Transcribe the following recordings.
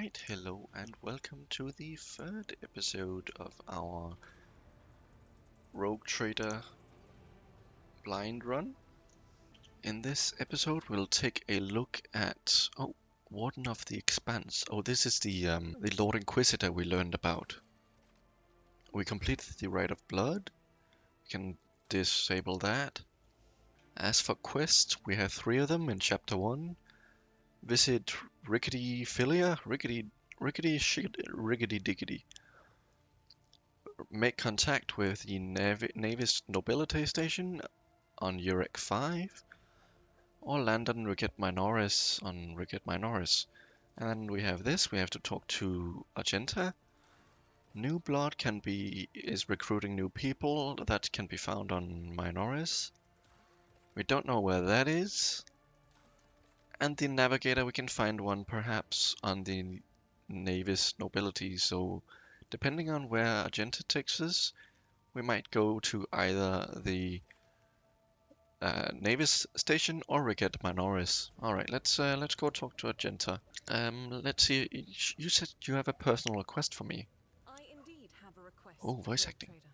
Alright, hello and welcome to the third episode of our Rogue Trader blind run. In this episode we'll take a look at, Warden of the Expanse. Oh, this is the Lord Inquisitor we learned about. We completed the Rite of Blood. We can disable that. As for quests, we have 3 of them in Chapter 1. Visit Rickety Philia, Rickety Diggity. Make contact with the Navis Nobilite Station on Urek 5, or land on Rykad Minoris on Rykad Minoris. And then we have this, we have to talk to Argenta. New blood is recruiting new people, that can be found on Minoris. We don't know where that is. And the Navigator, we can find one perhaps on the Navis Nobility, so depending on where Argenta takes us, we might go to either the Navis Station or Rykad Minoris. Alright, let's go talk to Argenta. Let's see, you said you have a personal request for me. I indeed have a request. Oh, voice Rogue acting. Trader.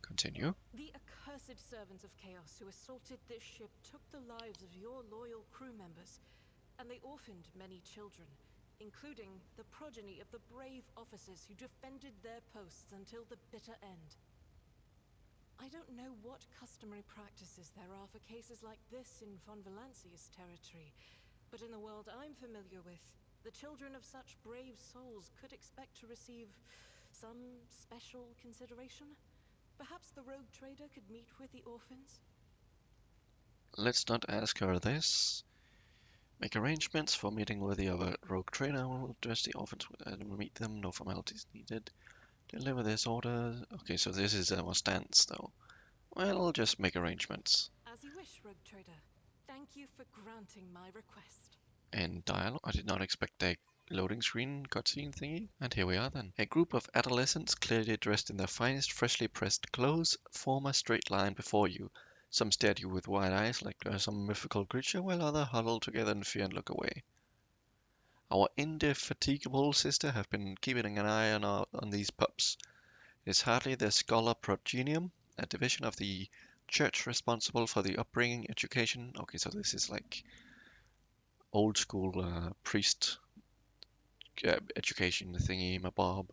Continue. The accursed servants of chaos who assaulted this ship took the lives of your loyal crew members, and they orphaned many children, including the progeny of the brave officers who defended their posts until the bitter end. I don't know what customary practices there are for cases like this in Von Valancia's territory, but in the world I'm familiar with, the children of such brave souls could expect to receive some special consideration. Perhaps the Rogue Trader could meet with the orphans? Let's not ask her this. Make arrangements for meeting with the other Rogue Trader. We'll address the orphans and meet them. No formalities needed. Deliver this order. Okay, so this is our stance, though. Well, I'll just make arrangements. As you wish, Rogue Trader. Thank you for granting my request. In dialogue, I did not expect a loading screen cutscene thingy. And here we are then. A group of adolescents, clearly dressed in their finest, freshly pressed clothes, form a straight line before you. Some stare at you with wide eyes like they're some mythical creature, while others huddle together in fear and look away. Our indefatigable sister have been keeping an eye on these pups. It is hardly the scholar progenium, a division of the church responsible for the upbringing, education. Okay, so this is like old school priest education thingy mabob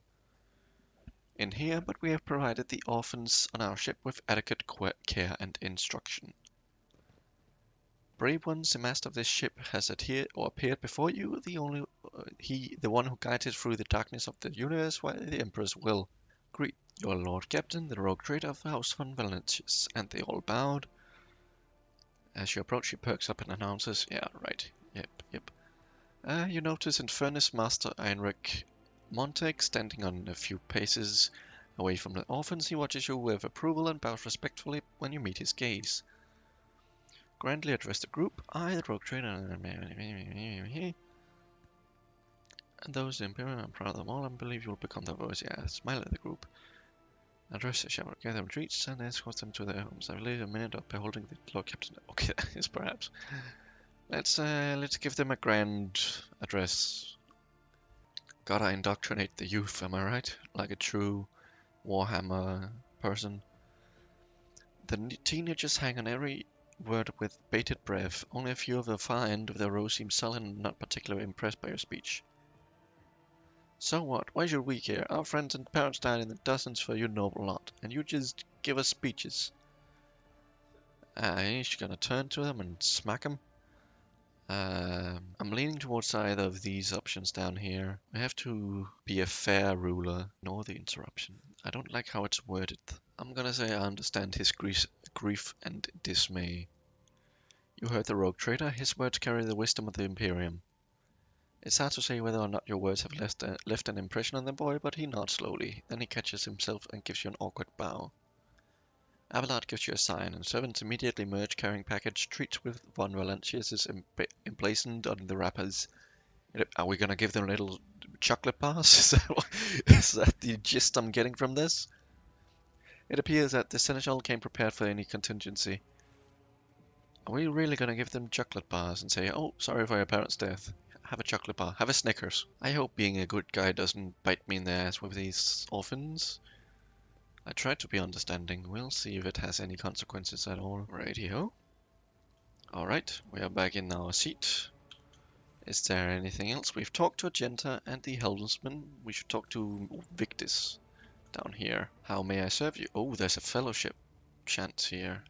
in here, but we have provided the orphans on our ship with adequate care and instruction. Brave ones, the master of this ship has appeared before you, the one who guided through the darkness of the universe while the Emperor's will. Greet your Lord Captain, the Rogue Trader of the House von Valancius, and they all bowed. As you approach, she perks up and announces, yeah, right, yep. You notice Infernus Master Heinrich Montag standing on a few paces away from the orphans. He watches you with approval and bows respectfully when you meet his gaze. Grandly address the group. I, the Rogue Trader, and those in the Imperium, I'm proud of them all and believe you'll become their voice. Yeah, smile at the group. Address the shower, gather retreats, and escort them to their homes. I believe a minute of beholding the Lord Captain. Okay, yes, perhaps. Let's give them a grand address. Gotta indoctrinate the youth, am I right? Like a true Warhammer person. The teenagers hang on every word with bated breath. Only a few of the far end of their row seem sullen and not particularly impressed by your speech. So what? Why should we care? Our friends and parents died in the dozens for your noble lot, and you just give us speeches. She's gonna turn to them and smack them. I'm leaning towards either of these options down here. I have to be a fair ruler. Ignore the interruption. I don't like how it's worded. I'm gonna say I understand his grief and dismay. You heard the Rogue Trader. His words carry the wisdom of the Imperium. It's hard to say whether or not your words have left an impression on the boy, but he nods slowly. Then he catches himself and gives you an awkward bow. Abelard gives you a sign, and servants immediately merge carrying package treats with Von Valancius is emblazoned on the wrappers. Are we gonna give them little chocolate bars? Is that the gist I'm getting from this? It appears that the Seneschal came prepared for any contingency. Are we really gonna give them chocolate bars and say, oh, sorry for your parents' death? have a chocolate bar. Have a Snickers. I hope being a good guy doesn't bite me in the ass with these orphans. I try to be understanding. We'll see if it has any consequences at all. Radio. Alright, we are back in our seat. Is there anything else? We've talked to Argenta and the helmsman. We should talk to Victus down here. How may I serve you? Oh, there's a fellowship chant here.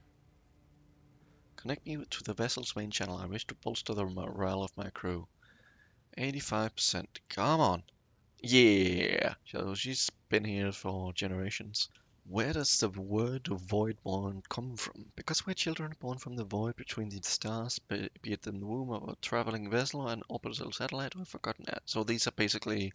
Connect me to the vessel's main channel. I wish to bolster the morale of my crew. 85%. Come on. Yeah. So she's been here for generations. Where does the word voidborn come from? Because we're children born from the void between the stars, be it in the womb of a traveling vessel, an orbital satellite, or forgotten that. So these are basically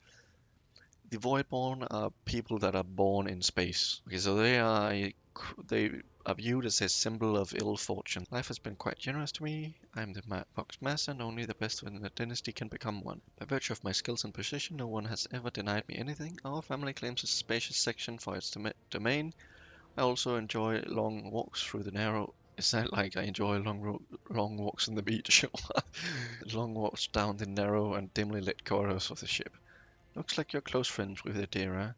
the voidborn are people that are born in space. Okay, so they are viewed as a symbol of ill fortune. Life has been quite generous to me. I'm the Fox Master, and only the best within the dynasty can become one. By virtue of my skills and position, no one has ever denied me anything. Our family claims a spacious section for its domain. I also enjoy long walks through the narrow. Is that like I enjoy long walks on the beach? Long walks down the narrow and dimly lit corridors of the ship. Looks like you're close friends with Idira.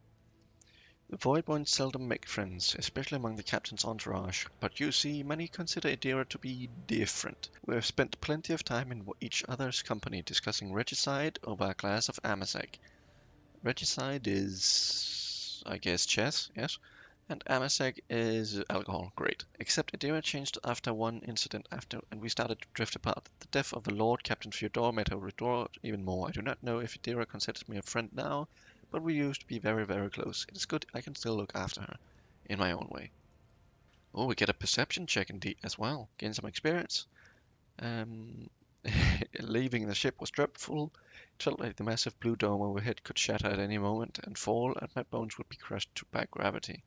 The Voidborn seldom make friends, especially among the captain's entourage, but you see, many consider Idira to be different. We have spent plenty of time in each other's company discussing regicide over a glass of Amasek. Regicide is, I guess, chess, yes? And Amasek is alcohol, great. Except Idira changed after one incident and we started to drift apart. The death of the Lord Captain Fyodor made her withdraw even more. I do not know if Idira considers me a friend now, but we used to be very, very close. It is good I can still look after her, in my own way. Oh, we get a perception check indeed as well. Gain some experience. Um, Leaving the ship was dreadful. It felt like the massive blue dome overhead could shatter at any moment and fall, and my bones would be crushed by gravity.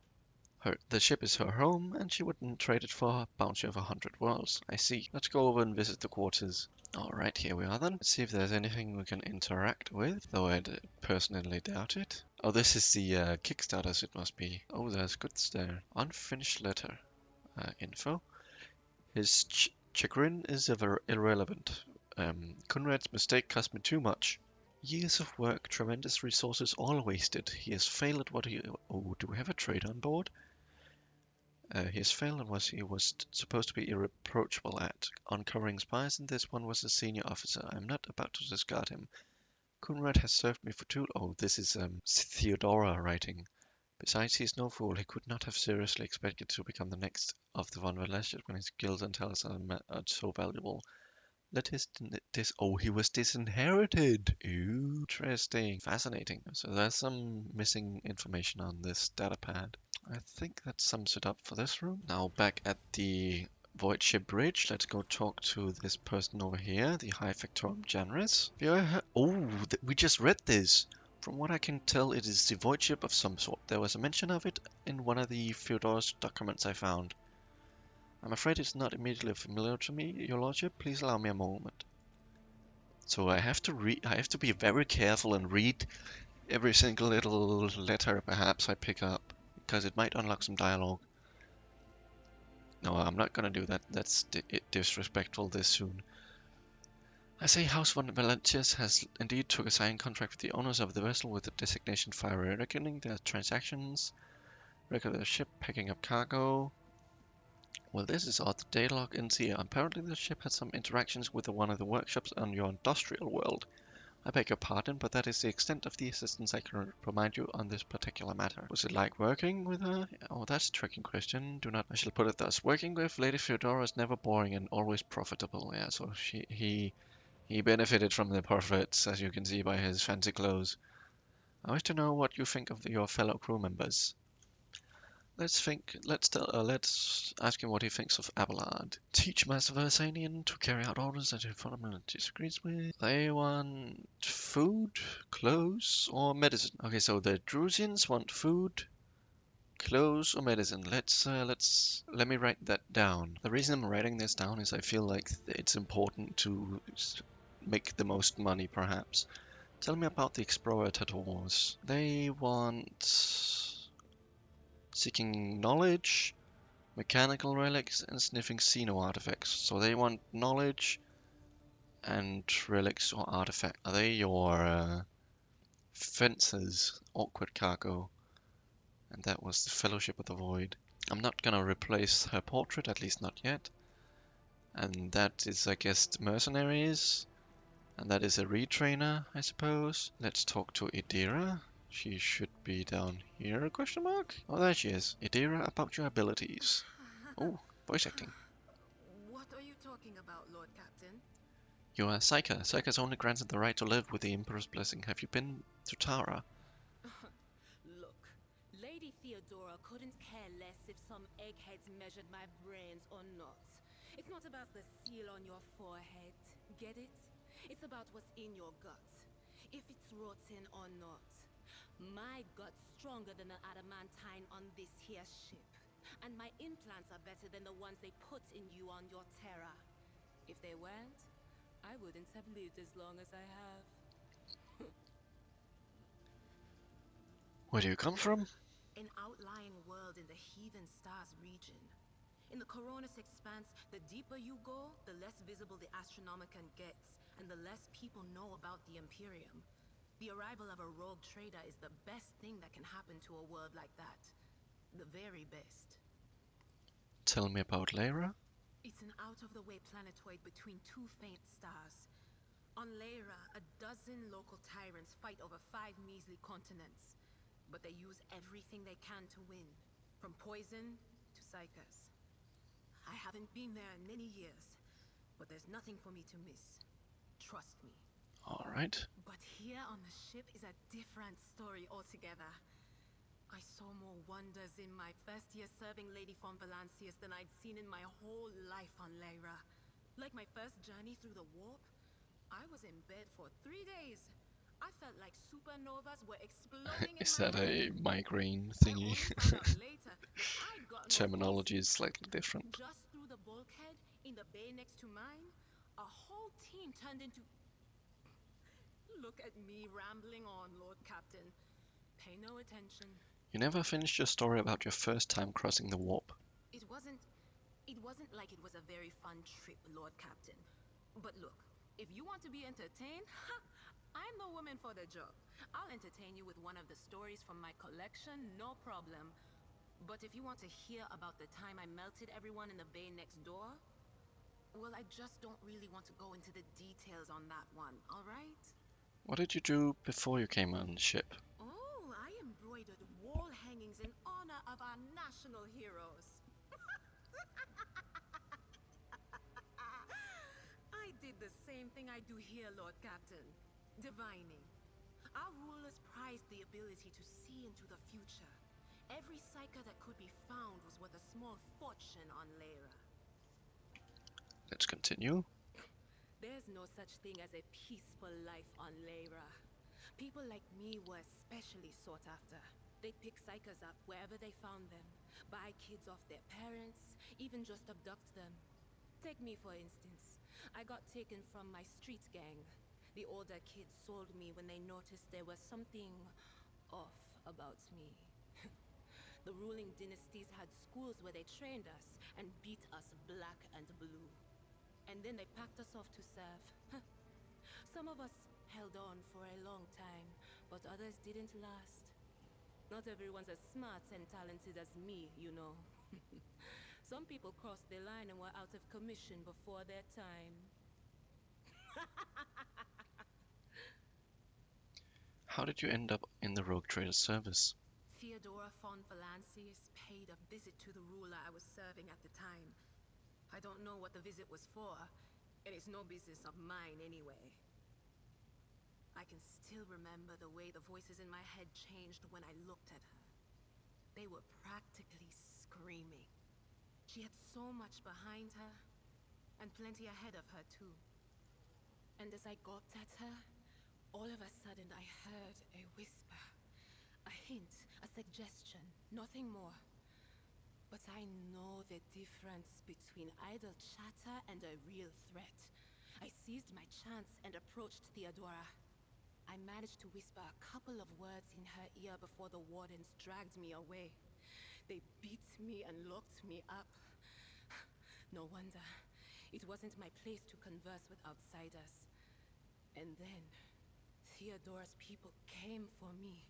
The ship is her home, and she wouldn't trade it for a bounty of 100 worlds. I see. Let's go over and visit the quarters. Alright, here we are then. Let's see if there's anything we can interact with, though I personally doubt it. Oh, this is the Kickstarters, it must be. Oh, there's goods there. Unfinished letter. Info. His chagrin is ever irrelevant. Conrad's mistake cost me too much. Years of work, tremendous resources, all wasted. He has failed at what he... Oh, do we have a trade on board? He has failed at what he was supposed to be irreproachable at, uncovering spies, and this one was a senior officer. I'm not about to discard him. Conrad has served me for too... Oh, this is Theodora writing. Besides, he's no fool. He could not have seriously expected to become the next of the Von Veleshet when his skills and talents are so valuable. Let his oh, he was disinherited. Interesting, fascinating. So there's some missing information on this data pad. I think that sums it up for this room. Now back at the Void Ship Bridge, let's go talk to this person over here, the High Factorum Generis. Oh, we just read this. From what I can tell, it is the Void Ship of some sort. There was a mention of it in one of the Fyodor's documents I found. I'm afraid it's not immediately familiar to me, Your Lordship. Please allow me a moment. So I have to be very careful and read every single little letter perhaps I pick up, because it might unlock some dialogue. No, I'm not gonna do that. That's disrespectful this soon. I say House von Valentius has indeed took a signed contract with the owners of the vessel with the designation Fire Reckoning. Their transactions, record of the ship, packing up cargo. Well, this is odd. The data log ends here. Apparently the ship had some interactions with one of the workshops on your industrial world. I beg your pardon, but that is the extent of the assistance I can provide you on this particular matter. Was it like working with her? Oh, that's a tricky question. I shall put it thus. Working with Lady Fyodora is never boring and always profitable. Yeah, so he benefited from the profits, as you can see by his fancy clothes. I wish to know what you think of your fellow crew members. Let's ask him what he thinks of Abelard. Teach Master Versanian to carry out orders that he fundamentally disagrees with. They want food, clothes, or medicine. Okay, so the Drusians want food, clothes, or medicine. Let me write that down. The reason I'm writing this down is I feel like it's important to make the most money, perhaps. Tell me about the explorators. They want seeking knowledge, mechanical relics, and sniffing xeno artifacts. So they want knowledge and relics or artifact. Are they your fences, awkward cargo? And that was the Fellowship of the Void. I'm not gonna replace her portrait, at least not yet. And that is, I guess, the mercenaries. And that is a retrainer, I suppose. Let's talk to Idira. She should be down here, question mark? Oh, there she is. Idira, about your abilities. Oh, voice acting. What are you talking about, Lord Captain? You are Psyker. Psyker's only granted the right to live with the Emperor's blessing. Have you been to Tara? Look, Lady Theodora couldn't care less if some eggheads measured my brains or not. It's not about the seal on your forehead, get it? It's about what's in your gut, if it's rotten or not. My gut's stronger than the adamantine on this here ship, and my implants are better than the ones they put in you on your Terra. If they weren't, I wouldn't have lived as long as I have. Where do you come from? An outlying world in the Heathen Stars region. In the Koronus Expanse, the deeper you go, the less visible the Astronomicon gets, and the less people know about the Imperium. The arrival of a rogue trader is the best thing that can happen to a world like that. The very best. Tell me about Lyra. It's an out-of-the-way planetoid between two faint stars. On Lyra, a dozen local tyrants fight over 5 measly continents. But they use everything they can to win, from poison to psychers. I haven't been there in many years, but there's nothing for me to miss. Trust me. Alright. But here on the ship is a different story altogether. I saw more wonders in my first year serving Lady von Valancius than I'd seen in my whole life on Lyra. Like my first journey through the warp, I was in bed for 3 days. I felt like supernovas were exploding in Is my that head. a migraine I thingy? only found out later that I'd gotten a Terminology is slightly different. just through the bulkhead in the bay next to mine. A whole team turned into... Look at me rambling on, Lord Captain. Pay no attention. You never finished your story about your first time crossing the warp. It wasn't like it was a very fun trip, Lord Captain. But look, if you want to be entertained, I'm the woman for the job. I'll entertain you with one of the stories from my collection, no problem. But if you want to hear about the time I melted everyone in the bay next door, well, I just don't really want to go into the details on that one, alright? What did you do before you came on the ship? Oh, I embroidered wall hangings in honor of our national heroes. I did the same thing I do here, Lord Captain. Divining. Our rulers prized the ability to see into the future. Every psyker that could be found was worth a small fortune on Lyra. Let's continue. There's no such thing as a peaceful life on Lyra. People like me were especially sought after. They'd pick psychers up wherever they found them, buy kids off their parents, even just abduct them. Take me for instance. I got taken from my street gang. The older kids sold me when they noticed there was something off about me. The ruling dynasties had schools where they trained us and beat us black and blue. And then they packed us off to serve. Some of us held on for a long time, but others didn't last. Not everyone's as smart and talented as me, you know. Some people crossed the line and were out of commission before their time. How did you end up in the Rogue Trader service? Theodora von Valancius paid a visit to the ruler I was serving at the time. I don't know what the visit was for, and it's no business of mine anyway. I can still remember the way the voices in my head changed when I looked at her. They were practically screaming. She had so much behind her, and plenty ahead of her too. And as I gawped at her, all of a sudden I heard a whisper. A hint, a suggestion, nothing more. But I know the difference between idle chatter and a real threat. I seized my chance and approached Theodora. I managed to whisper a couple of words in her ear before the wardens dragged me away. They beat me and locked me up. No wonder. It wasn't my place to converse with outsiders. And then, Theodora's people came for me.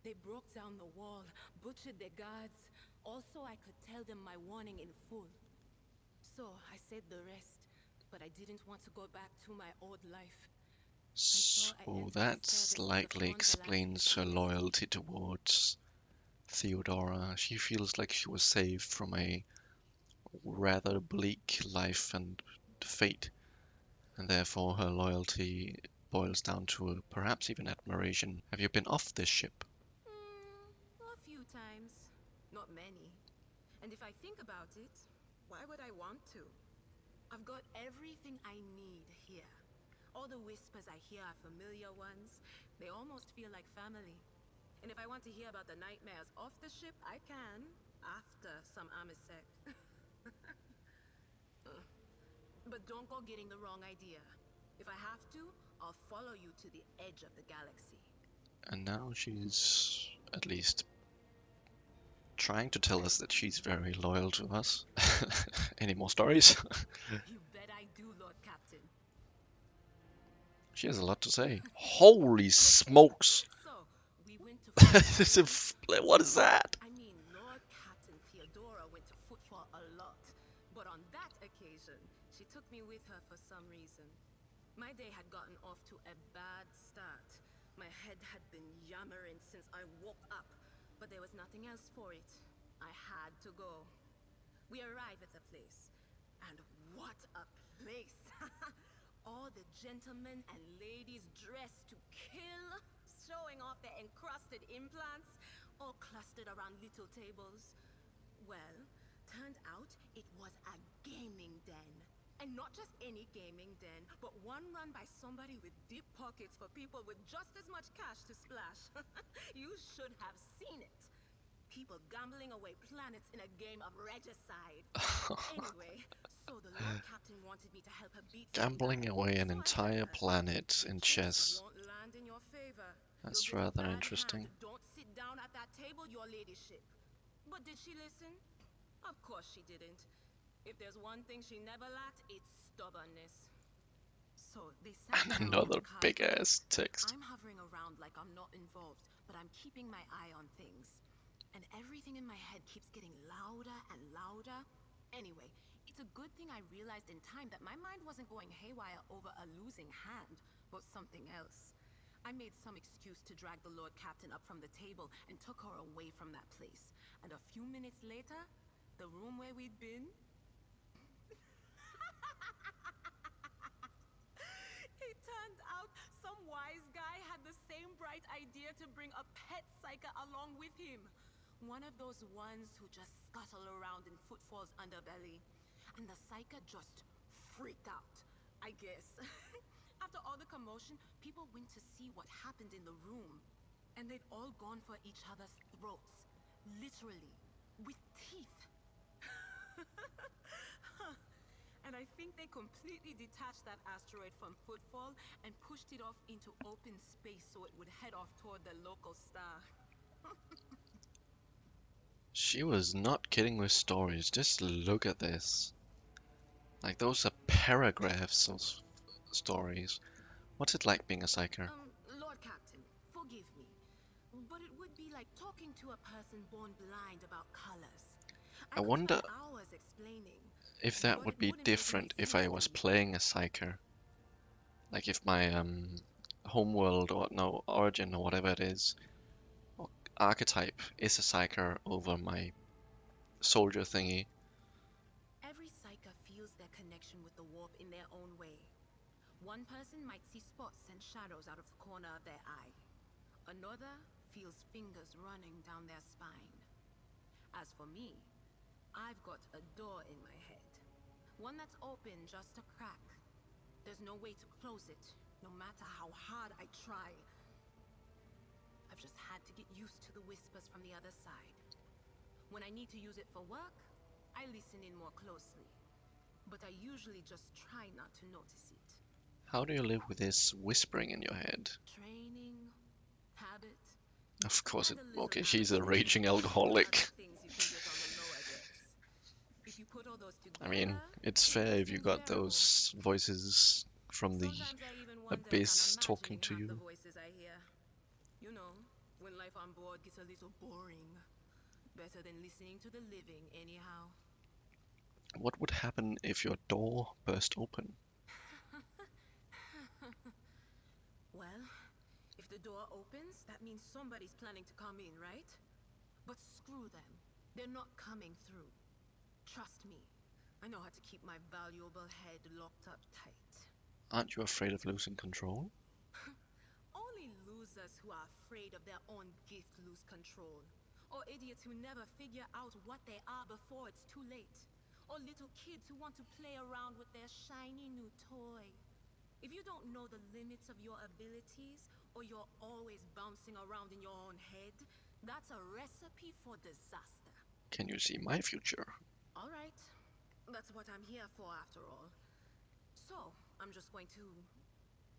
They broke down the wall, butchered their guards. Also, I could tell them my warning in full. So, I said the rest, but I didn't want to go back to my old life. So that slightly explains her loyalty towards Theodora. She feels like she was saved from a rather bleak life and fate, and therefore her loyalty boils down to perhaps even admiration. Have you been off this ship? A few times. Not many. And if I think about it, why would I want to? I've got everything I need here. All the whispers I hear are familiar ones. They almost feel like family. And if I want to hear about the nightmares off the ship, I can, after some Amisec. But don't go getting the wrong idea. If I have to, I'll follow you to the edge of the galaxy. And now she's at least trying to tell us that she's very loyal to us. Any more stories? You bet I do, Lord Captain. She has a lot to say. Holy smokes! So, we went to What is that? I mean, Lord Captain Theodora went to footfall a lot. But on that occasion, she took me with her for some reason. My day had gotten off to a bad start. My head had been yammering since I woke up, but there was nothing else for it. I had to go. We arrived at the place, and what a place! All the gentlemen and ladies dressed to kill, showing off their encrusted implants, all clustered around little tables. Well, turned out it was a gaming den. And not just any gaming den, but one run by somebody with deep pockets for people with just as much cash to splash. You should have seen it. People gambling away planets in a game of regicide. Anyway, so the Lord Captain wanted me to help her beat Gambling away an entire planet in chess. Won't land in your favor. That's You'll get a rather bad interesting. hand. Don't sit down at that table, your ladyship. But did she listen? Of course she didn't. If there's one thing she never lacked, it's stubbornness. So they sat And down another with the big card. ass text. I'm hovering around like I'm not involved, but I'm keeping my eye on things. And everything in my head keeps getting louder and louder. Anyway, it's a good thing I realized in time that my mind wasn't going haywire over a losing hand, but something else. I made some excuse to drag the Lord Captain up from the table and took her away from that place. And a few minutes later, the room where we'd been... It turned out some wise guy had the same bright idea to bring a pet psyker along with him. One of those ones who just scuttle around in Footfall's underbelly. And the psyker just freaked out, I guess. After all the commotion, people went to see what happened in the room. And they'd all gone for each other's throats. Literally. With teeth. And I think they completely detached that asteroid from Footfall and pushed it off into open space so it would head off toward the local star. She was not kidding with stories. Just look at this. Like, those are paragraphs of stories. What's it like being a psyker? Lord Captain, forgive me, but it would be like talking to a person born blind about colors. I wonder could spend hours explaining, if that but would it be wouldn't make any different if sense I to was me. playing a psyker. Like if my homeworld or no origin or whatever it is, or archetype is a psyker over my soldier thingy. Every psyker feels their connection with the warp in their own way. One person might see spots and shadows out of the corner of their eye. Another feels fingers running down their spine. As for me, I've got a door in my head. One that's open just a crack. There's no way to close it, no matter how hard I try. I've just had to get used to the whispers from the other side. When I need to use it for work, I listen in more closely. But I usually just try not to notice it. How do you live with this whispering in your head? Training, habit. Of course And it. a little Okay, she's a Amisec. raging Other alcoholic. things you can get on the lower decks. If you put all those I mean, together, it's it fair makes if you things got bearable. those voices from the Sometimes I even wonder if I'm abyss talking imagining to half the you. voices I hear. You know, when life on board gets a little boring. Better than listening to the living, anyhow. What would happen if your door burst open? Well, if the door opens, that means somebody's planning to come in, right? But screw them. They're not coming through. Trust me. I know how to keep my valuable head locked up tight. Aren't you afraid of losing control? Only losers who are afraid of their own gift lose control. Or idiots who never figure out what they are before it's too late. Or little kids who want to play around with their shiny new toy. If you don't know the limits of your abilities, or you're always bouncing around in your own head, that's a recipe for disaster. Can you see my future? Alright, that's what I'm here for after all. So, I'm just going to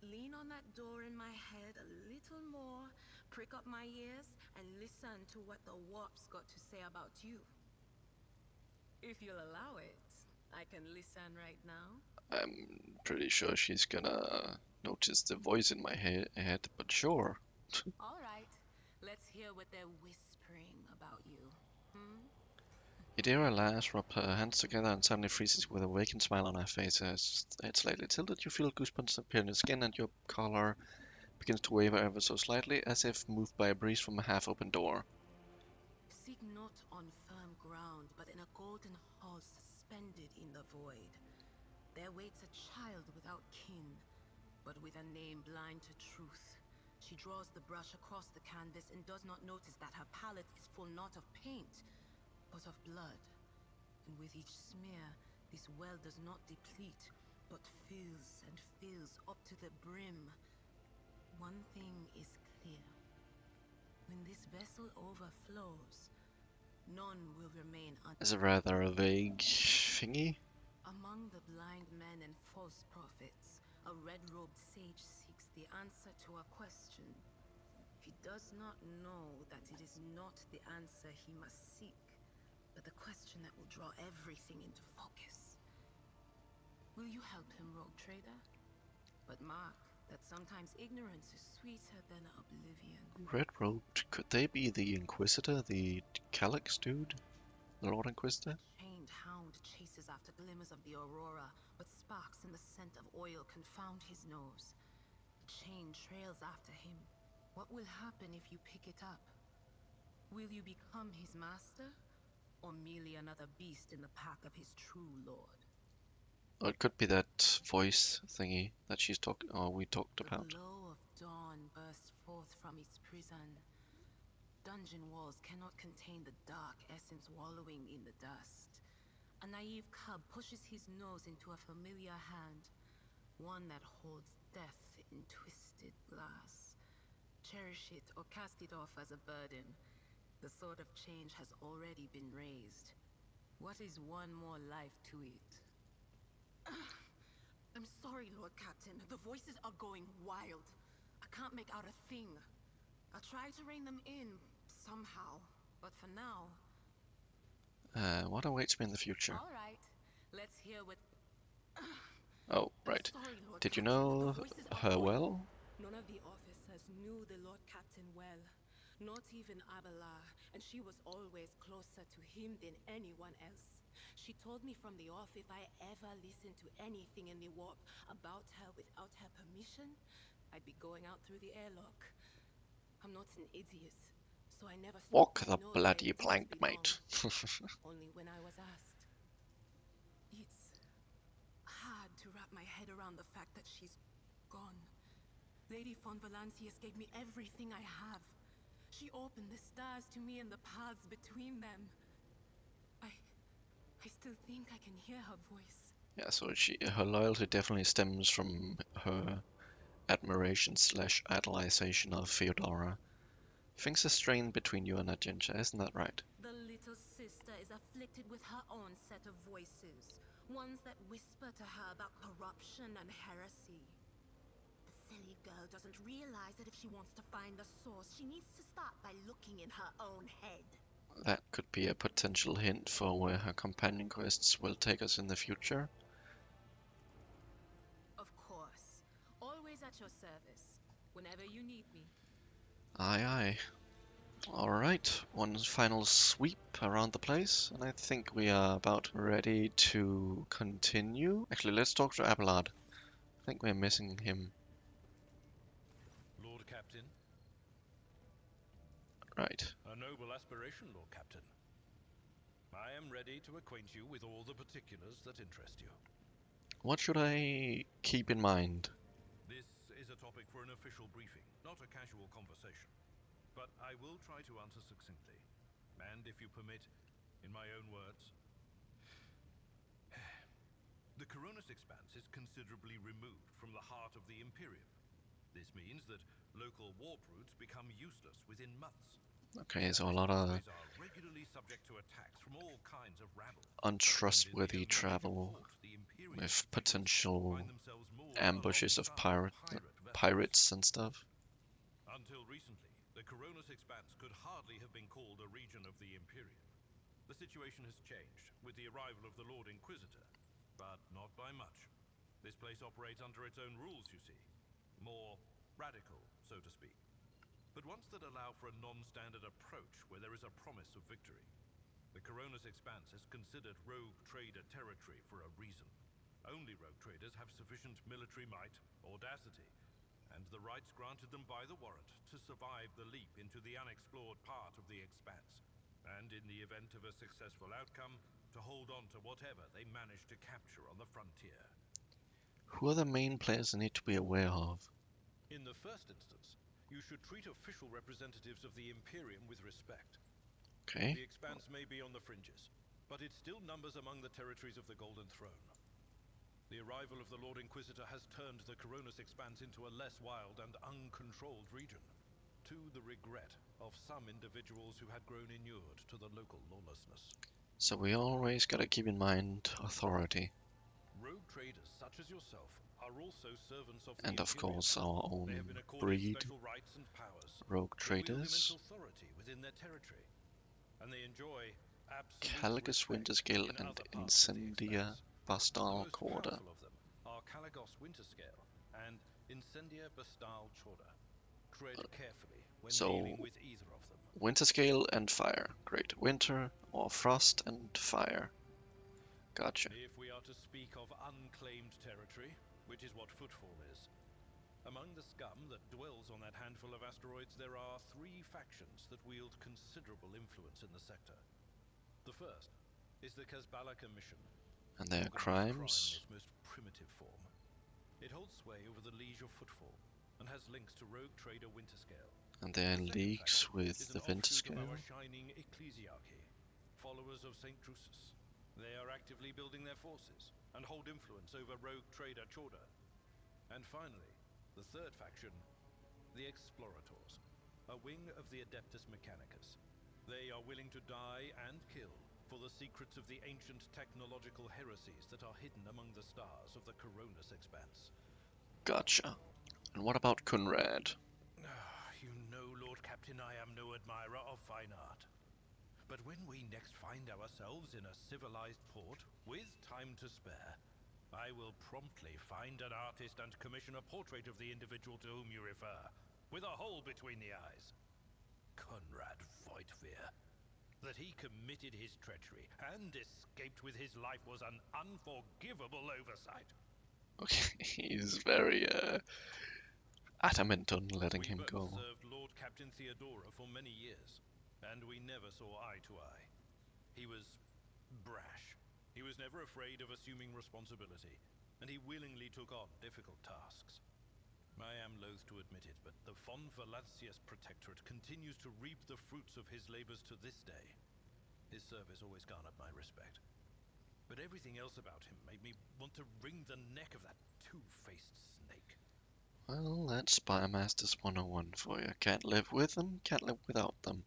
lean on that door in my head a little more, prick up my ears, and listen to what the warp's got to say about you. If you'll allow it, I can listen right now. I'm pretty sure she's gonna notice the voice in my head, but sure. Alright, let's hear what they're whispering about you. Hmm? Idira laughs, rubs her hands together, and suddenly freezes with a vacant smile on her face. As it's slightly tilted, you feel goosebumps appear on your skin, and your collar begins to waver ever so slightly, as if moved by a breeze from a half-open door. Seek not on firm ground, but in a golden hall suspended in the void. There waits a child without kin, but with a name blind to truth. She draws the brush across the canvas and does not notice that her palette is full not of paint, but of blood. And with each smear, this well does not deplete, but fills and fills up to the brim. One thing is clear. When this vessel overflows, none will remain Is a rather vague thingy. Among the blind men and false prophets, a red-robed sage seeks the answer to a question. He does not know that it is not the answer he must seek, but the question that will draw everything into focus. Will you help him, rogue trader? But mark that sometimes ignorance is sweeter than oblivion. Red-robed. Could they be the Inquisitor, the Calyx dude? The Lord Inquisitor? A chained hound chases after glimmers of the aurora, but sparks in the scent of oil confound his nose. The chain trails after him. What will happen if you pick it up? Will you become his master, or merely another beast in the pack of his true lord? Or it could be that voice thingy that we talked The about. glow of dawn bursts forth from its prison. Dungeon walls cannot contain the dark essence wallowing in the dust. A naive cub pushes his nose into a familiar hand, one that holds death in twisted glass. Cherish it or cast it off as a burden. The sword of change has already been raised. What is one more life to it? I'm sorry, Lord Captain. The voices are going wild. I can't make out a thing. I'll try to rein them in, somehow. But for now... What awaits me in the future? Alright, let's hear what... Oh, I'm right. sorry, Lord Did you Captain. know The voices are her going... well? None of the officers knew the Lord Captain well. Not even Abelard, and she was always closer to him than anyone else. She told me from the off if I ever listened to anything in the warp about her without her permission, I'd be going out through the airlock. I'm not an idiot, so I never stuck Walk my the nose where bloody it didn't plank, belong. mate. Only when I was asked. It's hard to wrap my head around the fact that she's gone. Lady von Valancius gave me everything I have. She opened the stars to me and the paths between them. I still think I can hear her voice. Yeah, so her loyalty definitely stems from her admiration slash idolization of Theodora. Things are strained between you and Argenta, isn't that right? The little sister is afflicted with her own set of voices. Ones that whisper to her about corruption and heresy. The silly girl doesn't realize that if she wants to find the source, she needs to start by looking in her own head. That could be a potential hint for where her companion quests will take us in the future. Of course. Always at your service. Whenever you need me. Aye, aye. Alright, one final sweep around the place, and I think we are about ready to continue. Actually, let's talk to Abelard. I think we're missing him. Lord Captain. Right. A noble aspiration, Lord Captain. I am ready to acquaint you with all the particulars that interest you. What should I keep in mind? This is a topic for an official briefing, not a casual conversation. But I will try to answer succinctly. And if you permit, in my own words. The Koronus Expanse is considerably removed from the heart of the Imperium. This means that local warp routes become useless within months. Okay, so a lot of Are regularly subject to attacks from all kinds of rabble. untrustworthy travel with potential ambushes of pirates and stuff. Until recently, the Koronus Expanse could hardly have been called a region of the Imperium. The situation has changed with the arrival of the Lord Inquisitor, but not by much. This place operates under its own rules, you see. More radical, so to speak. But ones that allow for a non-standard approach where there is a promise of victory. The Koronus Expanse is considered rogue trader territory for a reason. Only rogue traders have sufficient military might, audacity, and the rights granted them by the warrant to survive the leap into the unexplored part of the Expanse, and in the event of a successful outcome, to hold on to whatever they manage to capture on the frontier. Who are the main players I need to be aware of? In the first instance, you should treat official representatives of the Imperium with respect. Okay. The Expanse may be on the fringes, but it still numbers among the territories of the Golden Throne. The arrival of the Lord Inquisitor has turned the Koronus Expanse into a less wild and uncontrolled region, to the regret of some individuals who had grown inured to the local lawlessness. So we always gotta keep in mind authority. Rogue traders such as yourself are also servants of the And of Imperium. course our They own have been accorded breed, special rights and powers. rogue They wield traders. immense authority within their territory, and they enjoy absolute Caligus respect Winterscale in and other parts of the Incendia Expanse. The Bastal most Corda. powerful of them are Caligos Winterscale and Incendia Bastal Chorda. Tread carefully when So- dealing with either of them. Winterscale and fire. Great. Winter or frost and fire. Gotcha. If we are to speak of unclaimed territory, which is what Footfall is, among the scum that dwells on that handful of asteroids, there are 3 factions that wield considerable influence in the sector. The first is the Casbalaka Mission. And their Organized crime in crimes. its most primitive form. It holds sway over the Liege of Footfall and has links to rogue trader Winterscale. And their The second leagues faction with is the an offshoot of Winterscale. our shining ecclesiarchy, followers of St. Drusus. They are actively building their forces and hold influence over rogue trader Chorda. And finally, the third faction, the Explorators, a wing of the Adeptus Mechanicus. They are willing to die and kill for the secrets of the ancient technological heresies that are hidden among the stars of the Koronus Expanse. Gotcha. And what about Conrad? You know, Lord Captain, I am no admirer of fine art. But when we next find ourselves in a civilized port, with time to spare, I will promptly find an artist and commission a portrait of the individual to whom you refer, with a hole between the eyes. Conrad Voigtveer. That he committed his treachery and escaped with his life was an unforgivable oversight. Okay, he's very adamant on letting him We go. both served Lord Captain Theodora for many years, and we never saw eye to eye. He was brash. He was never afraid of assuming responsibility, and he willingly took on difficult tasks. I am loath to admit it, but the Von Valancius Protectorate continues to reap the fruits of his labors to this day. His service always garnered my respect. But everything else about him made me want to wring the neck of that two-faced snake. Well, that's Spymaster's 101 for you. Can't live with them, can't live without them.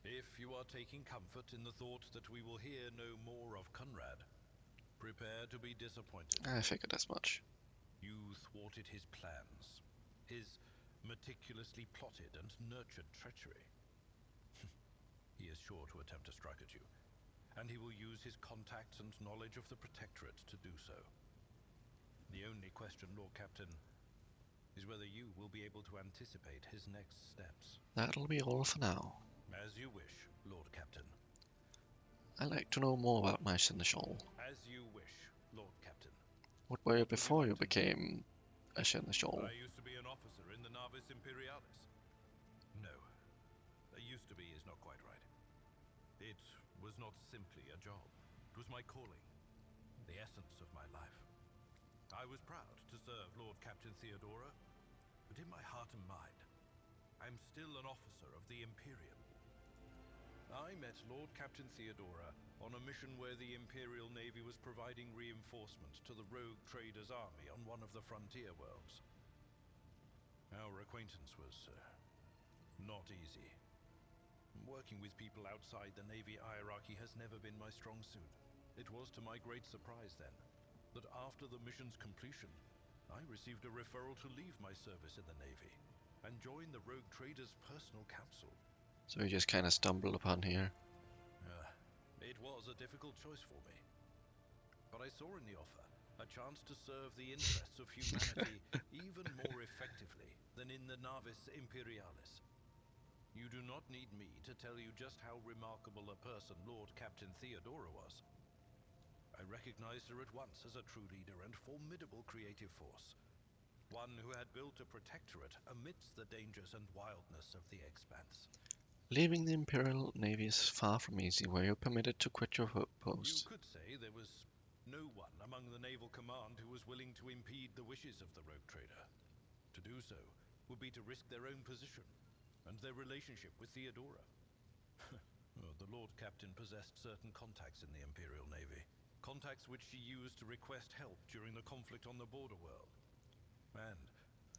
If you are taking comfort in the thought that we will hear no more of Conrad, prepare to be disappointed. I figured as much. You thwarted his plans, his meticulously plotted and nurtured treachery. He is sure to attempt to strike at you, and he will use his contacts and knowledge of the Protectorate to do so. The only question, Lord Captain, is whether you will be able to anticipate his next steps. That'll be all for now. As you wish, Lord Captain. I'd like to know more about my seneschal. As you wish, Lord Captain. What were you What would you before you like to know? became a seneschal? I used to be an officer in the Navis Imperialis. No, used to be is not quite right. It was not simply a job. It was my calling, the essence of my life. I was proud to serve Lord Captain Theodora, but in my heart and mind, I'm still an officer of the Imperium. I met Lord Captain Theodora on a mission where the Imperial Navy was providing reinforcements to the rogue traders' army on one of the frontier worlds. Our acquaintance was not easy. Working with people outside the Navy hierarchy has never been my strong suit. It was to my great surprise then, that after the mission's completion, I received a referral to leave my service in the Navy and join the rogue traders' personal council. So you just kind of stumbled upon here. It was a difficult choice for me. But I saw in the offer a chance to serve the interests of humanity even more effectively than in the Navis Imperialis. You do not need me to tell you just how remarkable a person Lord Captain Theodora was. I recognized her at once as a true leader and formidable creative force. One who had built a protectorate amidst the dangers and wildness of the Expanse. Leaving the Imperial Navy is far from easy. Were you permitted to quit your You post? could say there was no one among the naval command who was willing to impede the wishes of the rogue trader. To do so would be to risk their own position and their relationship with Theodora. The Lord Captain possessed certain contacts in the Imperial Navy. Contacts which she used to request help during the conflict on the border world. And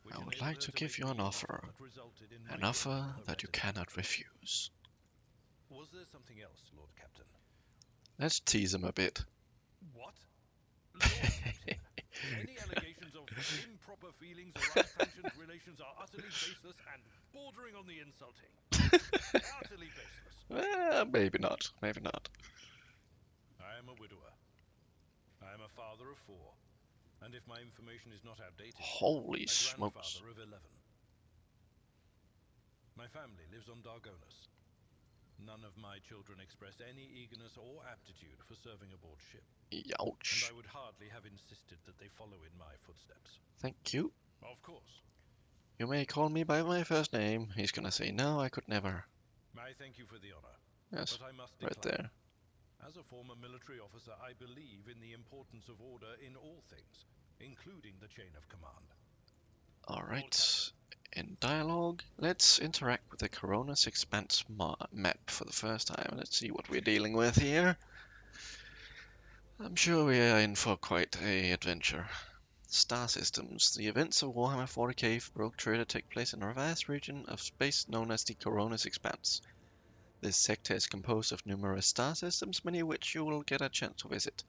which I would enabled like her to to give make you me an offer. that resulted in An my offer gaining her that you retinue. cannot refuse. Was there something else, Lord Captain? Let's tease him a bit. What? Lord Captain, any allegations of improper feelings or unsanctioned relations are utterly baseless and bordering on the insulting. Utterly baseless. Well, maybe not. Maybe not. I am a widower. I am a father of 4. And if my information is not outdated, Holy a smokes. grandfather of 11. My family lives on Dargonus. None of my children express any eagerness or aptitude for serving aboard ship. And Ouch. I would hardly have insisted that they follow in my footsteps. Thank you. Of course. You may call me by my first name. He's gonna say, no, I could never. I thank you for the honor, Yes, but I must right decline. there. As a former military officer, I believe in the importance of order in all things, including the chain of command. Alright. In dialogue, let's interact with the Koronus Expanse map for the first time. Let's see what we're dealing with here. I'm sure we are in for quite a adventure. Star systems. The events of Warhammer 40k Rogue Trader take place in a vast region of space known as the Koronus Expanse. This sector is composed of numerous star systems, many of which you will get a chance to visit.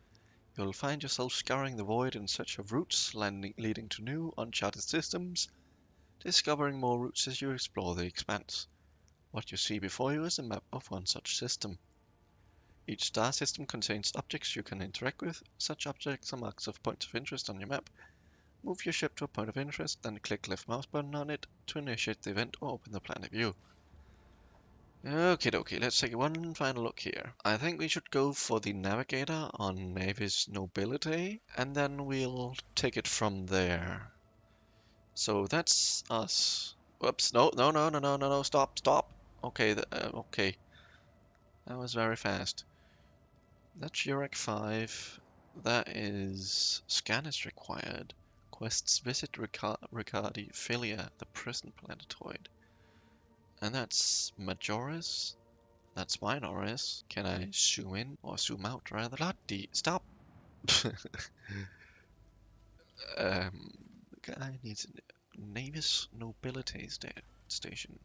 You will find yourself scouring the void in search of routes leading to new, uncharted systems, discovering more routes as you explore the Expanse. What you see before you is a map of one such system. Each star system contains objects you can interact with. Such objects are marks of points of interest on your map. Move your ship to a point of interest, then click left mouse button on it to initiate the event or open the planet view. Okie dokie, let's take one final look here. I think we should go for the Navigator on Navis Nobilite, and then we'll take it from there. So that's us. Whoops, no, stop. Okay, okay. That was very fast. That's Urek 5. That is... Scan is required. Quests visit Rykad, Philia, the prison planetoid. And that's Majoris. That's Minoris. Can I zoom in or zoom out rather? Bloody stop! The guy needs a Navis Nobilite Station.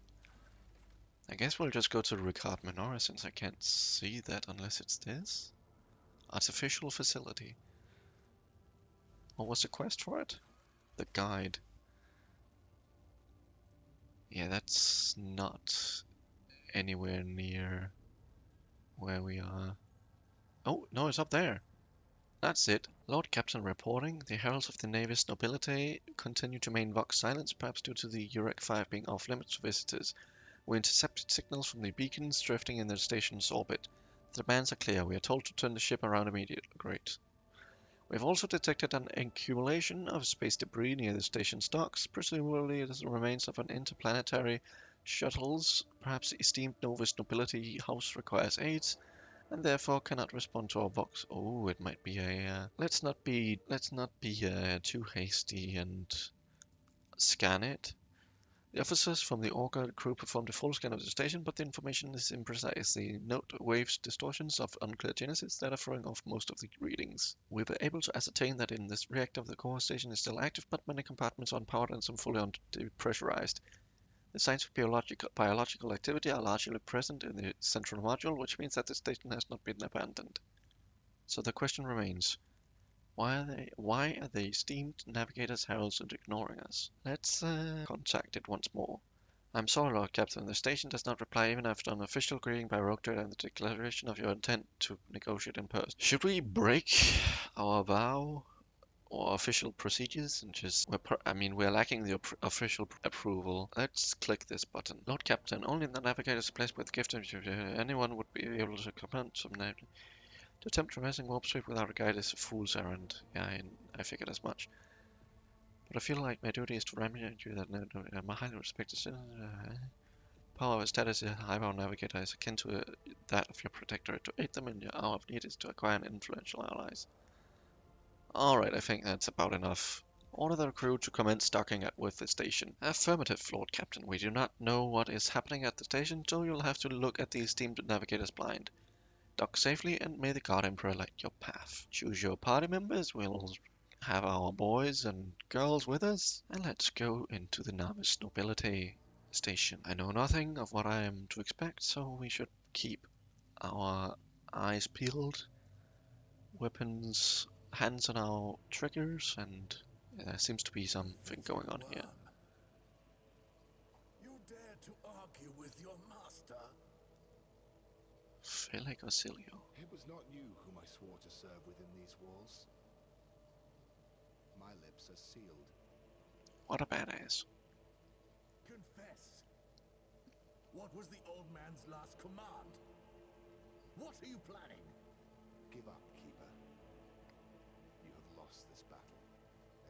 I guess we'll just go to Rykad Minoris since I can't see that unless it's this. Artificial facility. What was the quest for it? The guide. Yeah, that's not anywhere near where we are. Oh, no, it's up there. That's it. Lord Captain reporting. The heralds of the Navis Nobilite continue to maintain vox silence, perhaps due to the Urek 5 being off-limits to visitors. We intercepted signals from the beacons drifting in the station's orbit. The demands are clear. We are told to turn the ship around immediately. Great. We have also detected an accumulation of space debris near the station's docks. Presumably it is the remains of an interplanetary shuttles. Perhaps the esteemed Navis Nobility House requires aids, and therefore cannot respond to our vox. Oh, it might be a. Let's not be too hasty and scan it. The officers from the Orca crew performed a full scan of the station, but the information is imprecise. The note waves distortions of unclear genesis that are throwing off most of the readings. We were able to ascertain that in this reactor the core station is still active, but many compartments are unpowered and some fully depressurized. The signs of biological activity are largely present in the central module, which means that the station has not been abandoned. So the question remains, why are the esteemed Navigator's heralds ignoring us? Let's contact it once more. I'm sorry, Lord Captain, the station does not reply even after an official greeting by Rogue Trader and the declaration of your intent to negotiate in person. Should we break our vow or official procedures and just... we're lacking the official approval. Let's click this button. Lord Captain, only the Navigator is a place with gift of anyone would be able to command some name. To attempt traversing warp speed without a guide is a fool's errand. Yeah, I figured as much. But I feel like my duty is to remind you that I'm a highly respected power of status as a highbound navigator is akin to that of your protectorate. To aid them in your hour of need is to acquire an influential allies. Alright, I think that's about enough. Order the crew to commence docking with the station. Affirmative, Lord Captain. We do not know what is happening at the station, so you'll have to look at the esteemed navigators blind. Dock safely, and may the God Emperor light your path. Choose your party members. We'll have our boys and girls with us, and let's go into the Navis Nobilite Station. I know nothing of what I am to expect, so we should keep our eyes peeled, weapons, hands on our triggers, and there seems to be something going on here. You dare to argue with your master? Felek or Cilio? It was not you whom I swore to serve within these walls. My lips are sealed. What a badass. Confess. What was the old man's last command? What are you planning? Give up, Keeper. You have lost this battle.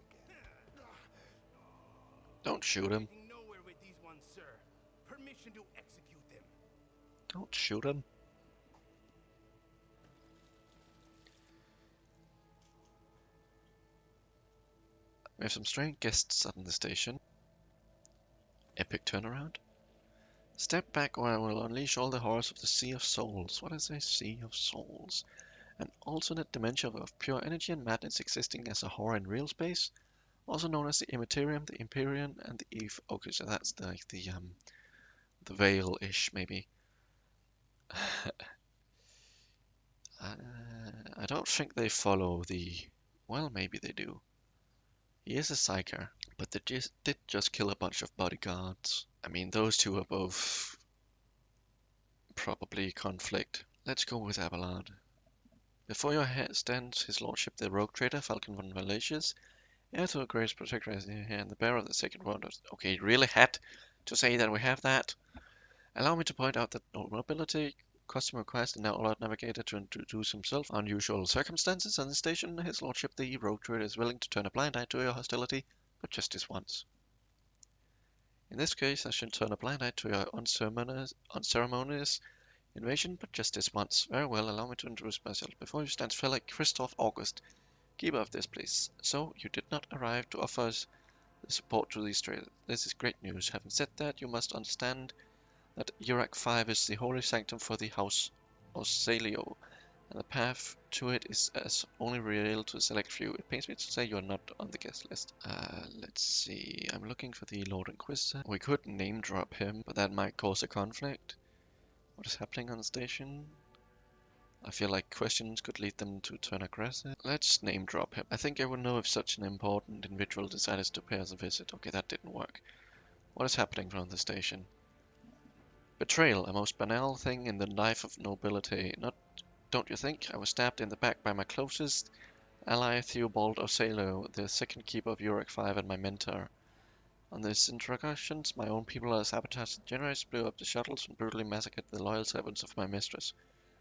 Again. Don't shoot him. Nowhere with these ones, sir. Permission to execute them. Don't shoot him. We have some strange guests at the station. Epic turnaround. Step back or I will unleash all the horrors of the Sea of Souls. What is a Sea of Souls? An alternate dimension of pure energy and madness existing as a horror in real space, also known as the Immaterium, the Empyrean, and the Eve. Okay, so that's the Veil-ish, maybe. I don't think they follow the... Well, maybe they do. He is a psyker, but they did just kill a bunch of bodyguards. I mean, those two are both probably conflict. Let's go with Abelard. Before your head stands his lordship the rogue trader Falcon von Valesius, heir to the greatest protector and the bearer of the sacred word. Okay, he really had to say that we have that. Allow me to point out that no nobility custom requires the now Lord Navigator to introduce himself under unusual circumstances on the station. His lordship the rogue trader is willing to turn a blind eye to your hostility, but just this once. In this case, I should turn a blind eye to your unceremonious invasion, but just this once. Very well, allow me to introduce myself. Before you stands Felek Christoph August, keeper of this place. So, you did not arrive to offer us the support to these traders. This is great news. Having said that, you must understand that Urek 5 is the holy sanctum for the House of Salio, and the path to it is as only revealed to a select few. It pains me to say you are not on the guest list. Let's see. I'm looking for the Lord Inquisitor. We could name drop him, but that might cause a conflict. What is happening on the station? I feel like questions could lead them to turn aggressive. Let's name drop him. I think I would know if such an important individual decided to pay us a visit. Okay, that didn't work. What is happening from the station? Betrayal, a most banal thing in the life of nobility. Don't you think? I was stabbed in the back by my closest ally Theobald of Salo, the second keeper of Uric 5 and my mentor. On these introductions, my own people are sabotaged the generators, blew up the shuttles, and brutally massacred the loyal servants of my mistress.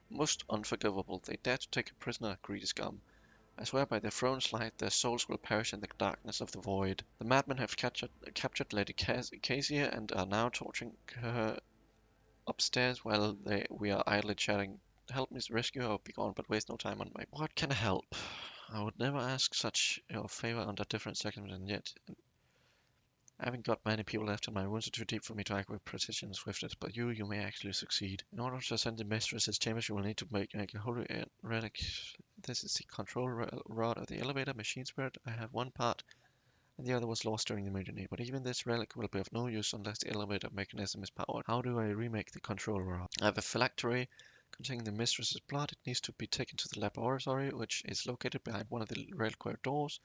Most unforgivable. They dare to take a prisoner, greedy scum. I swear by the throne's light, their souls will perish in the darkness of the void. The madmen have captured Lady Cassia and are now torturing her upstairs while we are idly chatting. Help me rescue her or be gone, but waste no time on my... What can I help? I would never ask such your favor under different circumstances, and yet I haven't got many people left, and my wounds are too deep for me to act with precision and swiftness, but you may actually succeed. In order to ascend the mistress's chambers, you will need to make a holy relic. This is the control rod of the elevator machine spirit. I have one part, and the other was lost during the mutiny, but even this relic will be of no use unless the elevator mechanism is powered. How do I remake the control rod? I have a phylactery containing the mistress's blood. It needs to be taken to the laboratory, which is located behind one of the reliquary doors.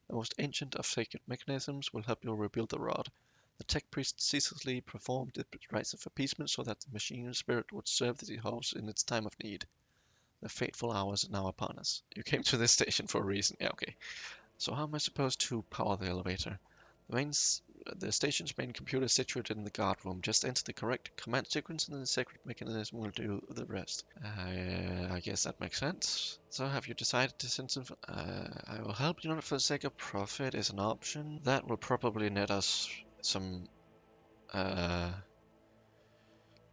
The most ancient of sacred mechanisms will help you rebuild the rod. The tech priest ceaselessly performed the rites of appeasement so that the machine spirit would serve the house in its time of need. The fateful hours are now upon us. You came to this station for a reason. Yeah, okay. So how am I supposed to power the elevator? The station's main computer is situated in the guard room. Just enter the correct command sequence and the sacred mechanism will do the rest. I guess that makes sense. So have you decided to send some... I will help you not for the sake of profit is an option. That will probably net us some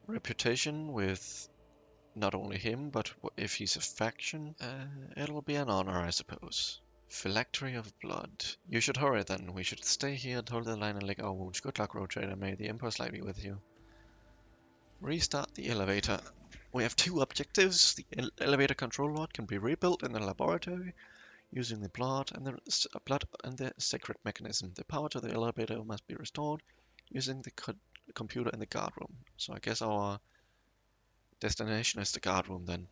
reputation with not only him, but if he's a faction. It'll be an honor, I suppose. Phylactery of blood. You should hurry then. We should stay here and hold the line and lick our wounds. Good luck, road trader. May the Emperor's light be with you. Restart the elevator. We have two objectives. The elevator control rod can be rebuilt in the laboratory using the blood and the sacred mechanism. The power to the elevator must be restored using the computer in the guard room. So I guess our destination is the guard room then.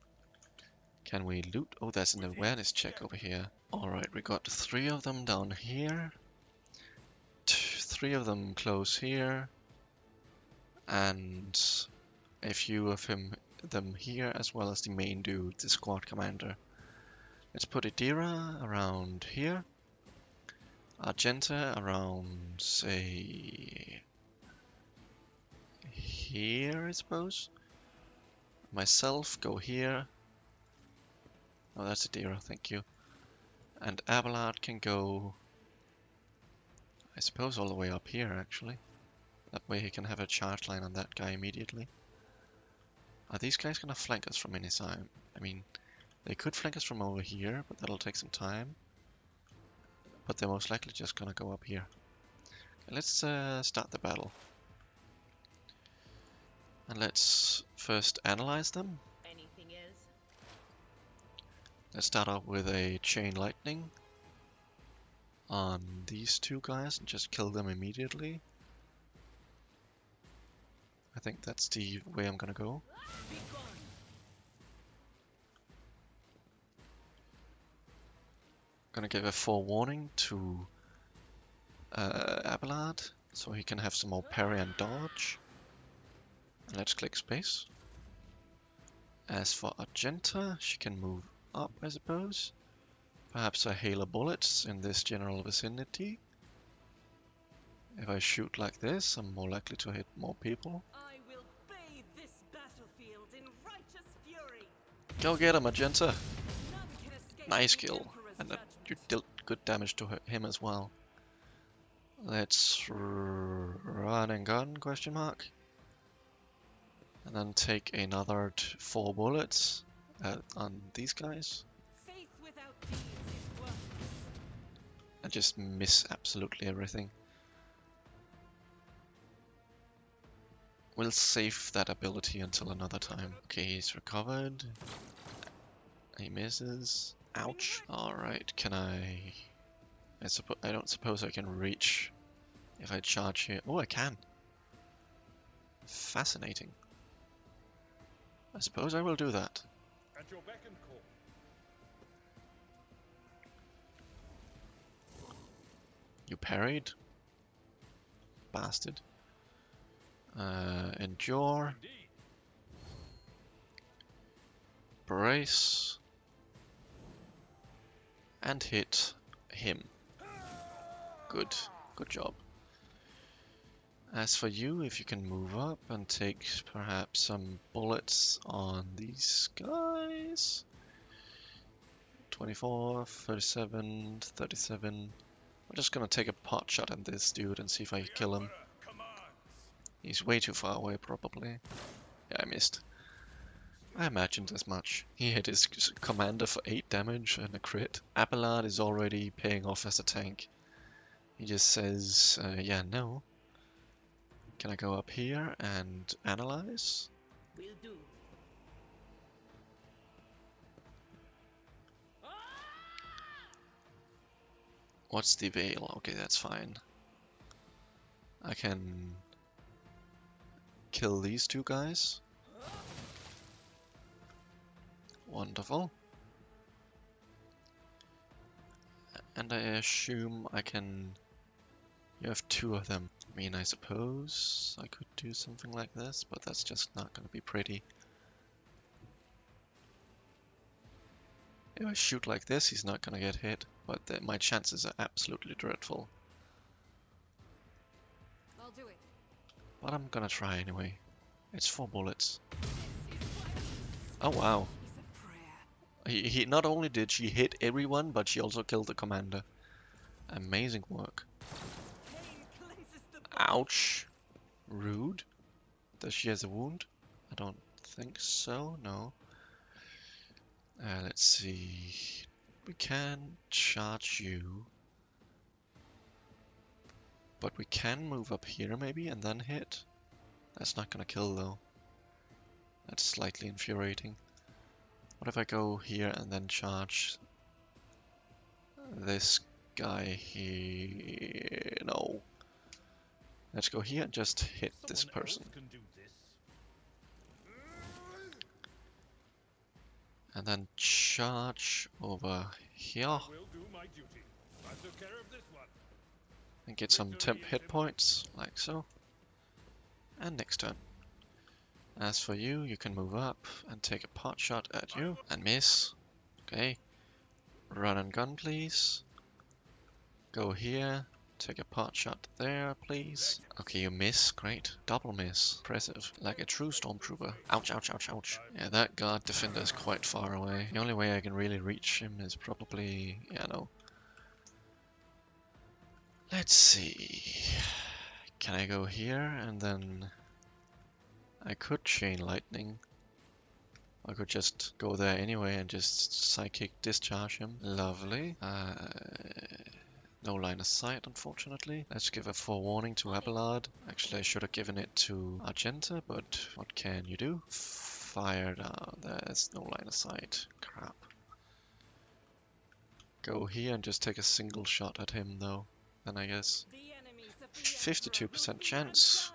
Can we loot? Oh, there's an awareness check over here. Alright, we got 3 of them down here. 3 of them close here. And a few of them here, as well as the main dude, the squad commander. Let's put Idira around here. Argenta around, say, here, I suppose. Myself go here. Oh, that's Idira, thank you. And Abelard can go, I suppose, all the way up here, actually. That way he can have a charge line on that guy immediately. Are these guys gonna flank us from any side? I mean, they could flank us from over here, but that'll take some time. But they're most likely just gonna go up here. Okay, let's start the battle. And let's first analyze them. Anything is. Let's start off with a chain lightning on these 2 guys and just kill them immediately. I think that's the way I'm gonna go. Gonna give a forewarning to Abelard so he can have some more parry and dodge. And let's click space. As for Argenta, she can move up, I suppose. Perhaps a hail of bullets in this general vicinity. If I shoot like this, I'm more likely to hit more people. I will bathe this battlefield in righteous fury. Go get him, Argenta! None can escape Nice the kill. Emperor's And you judgment. dealt good damage to him as well. Let's run and gun, question mark. And then take another 4 bullets on these guys. Faith without deeds is worthless. And just miss absolutely everything. We'll save that ability until another time. Okay, he's recovered. He misses. Ouch. Alright, can I don't suppose I can reach if I charge here. Oh, I can. Fascinating. I suppose I will do that. At your beck and call. You parried? Bastard. Endure. Indeed. brace. And hit him. Good. Good job. As for you, if you can move up and take perhaps some bullets on these guys. 24, 37, 37. I'm just gonna take a pot shot at this dude and see if I kill him. He's way too far away, probably. Yeah, I missed. I imagined as much. He hit his commander for 8 damage and a crit. Abelard is already paying off as a tank. He just says, yeah, no. Can I go up here and analyze? Will do. What's the veil? Okay, that's fine. I can kill these two guys. Wonderful. And I assume I can... You have 2 of them. I mean, I suppose I could do something like this, but that's just not going to be pretty. If I shoot like this, he's not going to get hit, but my chances are absolutely dreadful. I'll do it. But I'm gonna try anyway. It's 4 bullets. Oh wow. He not only did she hit everyone, but she also killed the commander. Amazing work. Ouch. Rude. Does she has a wound? I don't think so, no. Let's see. We can charge you. But we can move up here maybe and then hit. That's not gonna kill though. That's slightly infuriating. What if I go here and then charge this guy here? No. Let's go here and just hit this person. And then charge over here. And get some temp hit points, like so. And next turn. As for you, you can move up and take a pot shot at you and miss. Okay. Run and gun, please. Go here. Take a pot shot there, please. Okay, you miss. Great. Double miss. Impressive. Like a true stormtrooper. Ouch, ouch, ouch, ouch. Yeah, that guard defender is quite far away. The only way I can really reach him is probably... yeah, no. Let's see. Can I go here and then... I could chain lightning. I could just go there anyway and just psychic discharge him. Lovely. No line of sight, unfortunately. Let's give a forewarning to Abelard. Actually, I should have given it to Argenta, but what can you do? Fire down. There's no line of sight. Crap. Go here and just take a single shot at him, though. Then I guess 52% chance.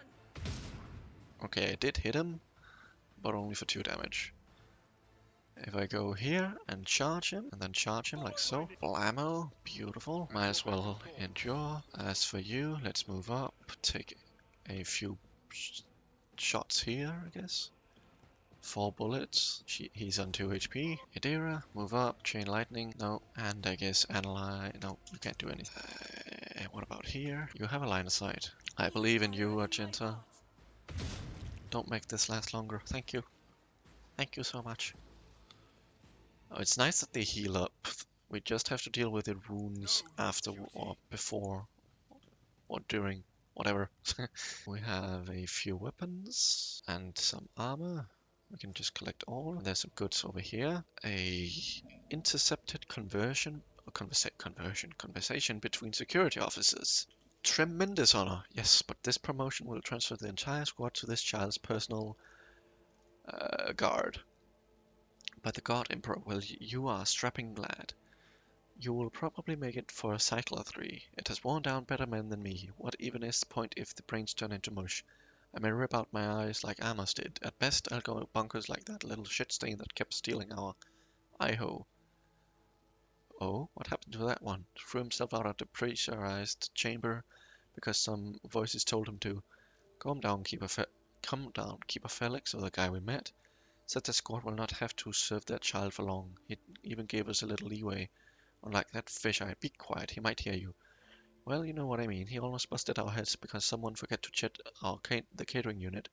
Okay, I did hit him, but only for 2 damage. If I go here and charge him, and then charge him like so. Blammo, beautiful. Might as well endure. As for you, let's move up. Take a few shots here, I guess. 4 bullets. He's on 2 HP. Idira, move up. Chain lightning. No. And I guess analyze. No, you can't do anything. What about here? You have a line of sight. I believe in you, Argenta. Don't make this last longer. Thank you. Thank you so much. Oh, it's nice that they heal up. We just have to deal with the wounds after or before or during, whatever. We have a few weapons and some armor. We can just collect all. There's some goods over here. A intercepted conversation between security officers. Tremendous honor, yes, but this promotion will transfer the entire squad to this child's personal guard. By the God Emperor, well, you are strapping lad. You will probably make it for a cycle or 3. It has worn down better men than me. What even is the point if the brains turn into mush? I may rip out my eyes like Amos did. At best, I'll go bonkers like that little shit stain that kept stealing our I-ho. Oh, what happened to that one? Threw himself out of the pressurized chamber because some voices told him to. Calm down, Keeper Felek, so the guy we met. Said the squad will not have to serve their child for long. He even gave us a little leeway. Unlike that fish eye, be quiet, he might hear you. Well, you know what I mean. He almost busted our heads because someone forgot to check the catering unit.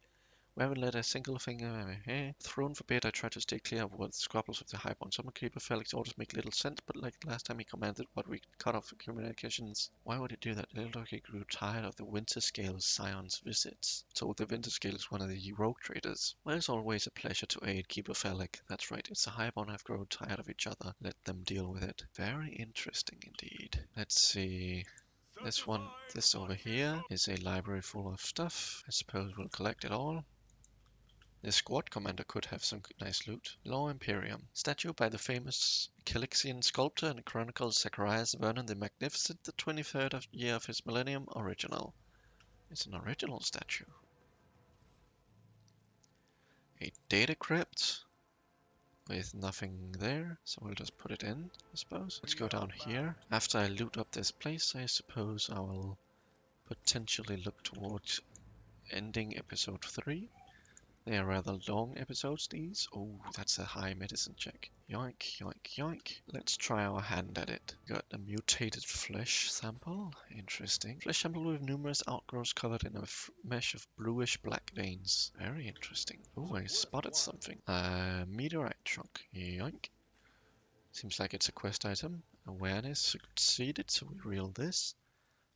We haven't let a single finger thrown forbid I try to stay clear of the squabbles of the Highborn. Some Keeper Felix orders make little sense, but like last time he commanded what we cut off communications. Why would he do that? Little dog, he grew tired of the Winter Scale's scion's visits. So the Winter Scale is one of the rogue traders. Well, it's always a pleasure to aid Keeper Felek. That's right, it's the Highborn have grown tired of each other. Let them deal with it. Very interesting indeed. Let's see. This over here is a library full of stuff. I suppose we'll collect it all. The squad commander could have some nice loot. Law Imperium. Statue by the famous Calixian sculptor and chronicler Zacharias Vernon the Magnificent, the 23rd year of his millennium. Original. It's an original statue. A data crypt with nothing there, so we'll just put it in, I suppose. Let's go down here. After I loot up this place, I suppose I will potentially look towards ending episode 3. They are rather long episodes, these. Oh, that's a high medicine check. Yoink, yoink, yoink. Let's try our hand at it. Got a mutated flesh sample. Interesting. Flesh sample with numerous outgrowths covered in a mesh of bluish-black veins. Very interesting. Oh, I spotted something. Meteorite trunk. Yoink. Seems like it's a quest item. Awareness succeeded, so we reel this,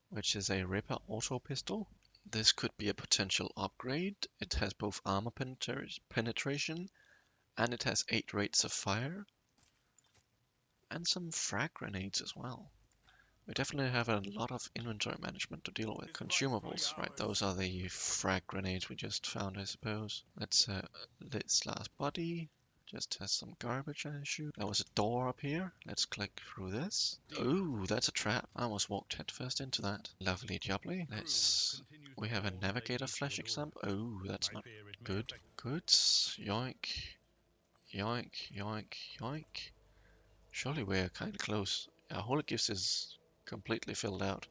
which is a Ripper auto pistol. This could be a potential upgrade. It has both armor penetration and it has 8 rates of fire and some frag grenades as well. We definitely have a lot of inventory management to deal with. Consumables, right? Those are the frag grenades we just found, I suppose. Let's this last body just has some garbage I shoot. There was a door up here. Let's click through this. Ooh, that's a trap. I almost walked headfirst into that. Lovely jubbly. We have a Navigator flesh example. Oh, that's not good. Goods. Yoink. Yoink, yoink, yoink. Surely we're kind of close. Our holy gifts is completely filled out.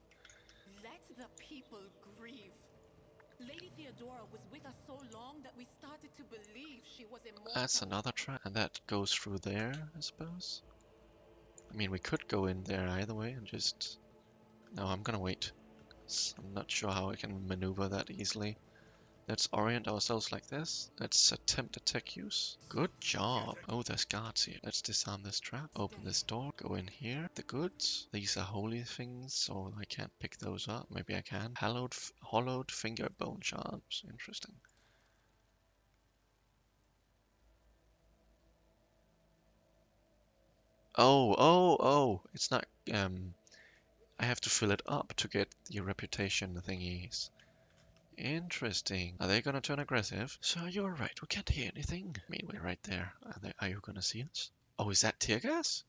Let the people grieve. Lady Theodora was with us so long that we started to believe she was immortal. That's another trap, and that goes through there, I suppose. I mean, we could go in there either way and just... No, I'm gonna wait. I'm not sure how I can maneuver that easily. Let's orient ourselves like this. Let's attempt attack use. Good job. Oh, there's guards here. Let's disarm this trap. Open this door. Go in here. The goods. These are holy things, so I can't pick those up. Maybe I can. Hollowed finger bone shards. Interesting. Oh. It's not... I have to fill it up to get the reputation thingies. Interesting. Are they gonna turn aggressive? So you're right, we can't hear anything. I mean, we're right there. Are you gonna see us? Oh, is that tear gas?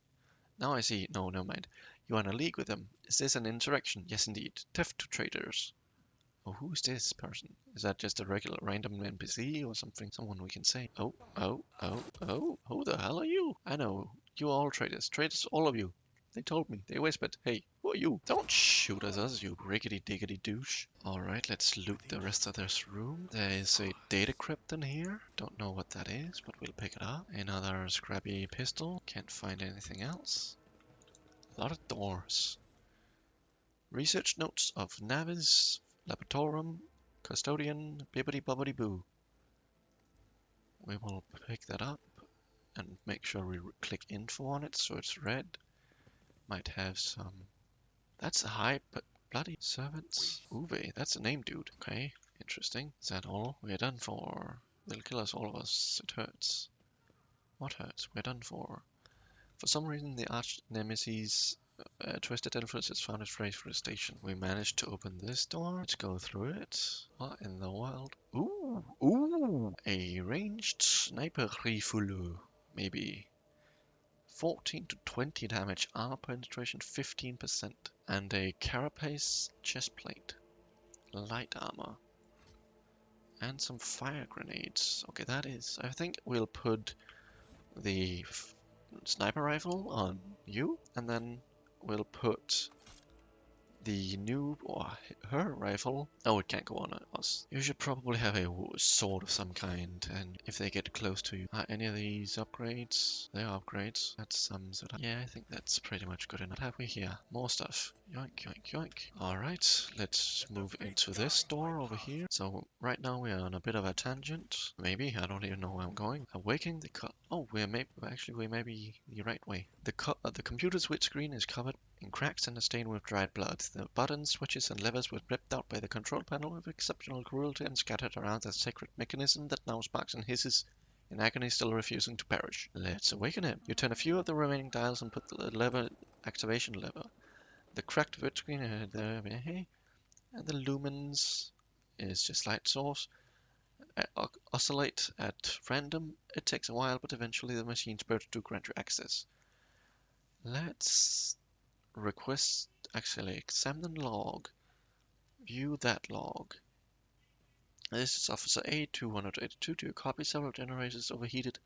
Now I see. No, never mind. You are in a league with them. Is this an interaction? Yes, indeed. Theft to traders. Oh, who is this person? Is that just a regular random NPC or something? Someone we can say. Oh. Who the hell are you? I know. You are all traders. Traders, all of you. They told me. They whispered. Hey, who are you? Don't shoot at us, you rickety-diggity douche. Alright, let's loot the rest of this room. There is a data crypt in here. Don't know what that is, but we'll pick it up. Another scrappy pistol. Can't find anything else. A lot of doors. Research notes of Navis, Laboratorum, Custodian, Bibbidi-bobbidi-boo. We will pick that up and make sure we click info on it so it's red. Might have some... That's a high, but bloody servants. Uwe, that's a name, dude. Okay, interesting. Is that all? We're done for. They'll kill us, all of us. It hurts. What hurts? We're done for. For some reason, the arch nemesis Twisted Influence has found its way through the station. We managed to open this door. Let's go through it. What in the world? Ooh! A ranged sniper rifle. Maybe. 14 to 20 damage, armor penetration 15%, and a carapace chestplate, light armor, and some fire grenades. Okay, that is. I think we'll put the sniper rifle on you, and then we'll put the Noob or her rifle. Oh, it can't go on us. You should probably have a sword of some kind, and if they get close to you. Are any of these upgrades? They are upgrades. That's some sort of... Yeah, I think that's pretty much good enough. What have we here? More stuff. Yoink, yoink, yoink. Alright, let's move into this door over here. So right now we are on a bit of a tangent. Maybe, I don't even know where I'm going. Awakening the oh, we may be the right way. The computer switch screen is covered in cracks and stained with dried blood. The buttons, switches, and levers were ripped out by the control panel with exceptional cruelty and scattered around the sacred mechanism that now sparks and hisses in agony, still refusing to perish. Let's awaken him. You turn a few of the remaining dials and put the lever activation lever. The cracked switch screen and the lumens is just light source. Oscillate at random. It takes a while, but eventually the machine's birds do grant you access. Let's actually examine the log. View that log. This is Officer A282. Do you copy? Several generators overheated.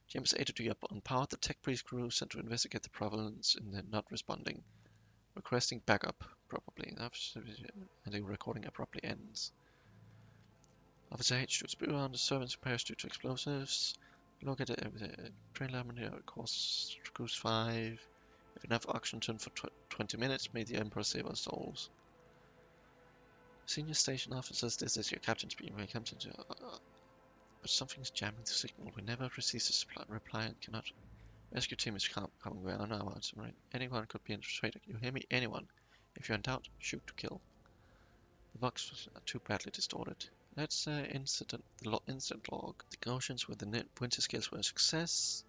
James A2D up unpowered. The tech priest crew sent to investigate the prevalence in the not responding. Requesting backup, probably. And the recording abruptly ends. Officer H shoots Brewer on the servants repairs due to explosives. Look at it. Train laminator course cruise 5. If enough oxygen for 20 minutes, may the Emperor save our souls. Senior station officers, this is your captain's beam. When it comes into but something's jamming the signal. We never received a reply and cannot. Rescue team is coming. We are on our answer, right? Anyone could be infiltrated. You hear me? Anyone. If you're in doubt, shoot to kill. The box was too badly distorted. Let's instant log. The Gaussians with the winter skills were a success.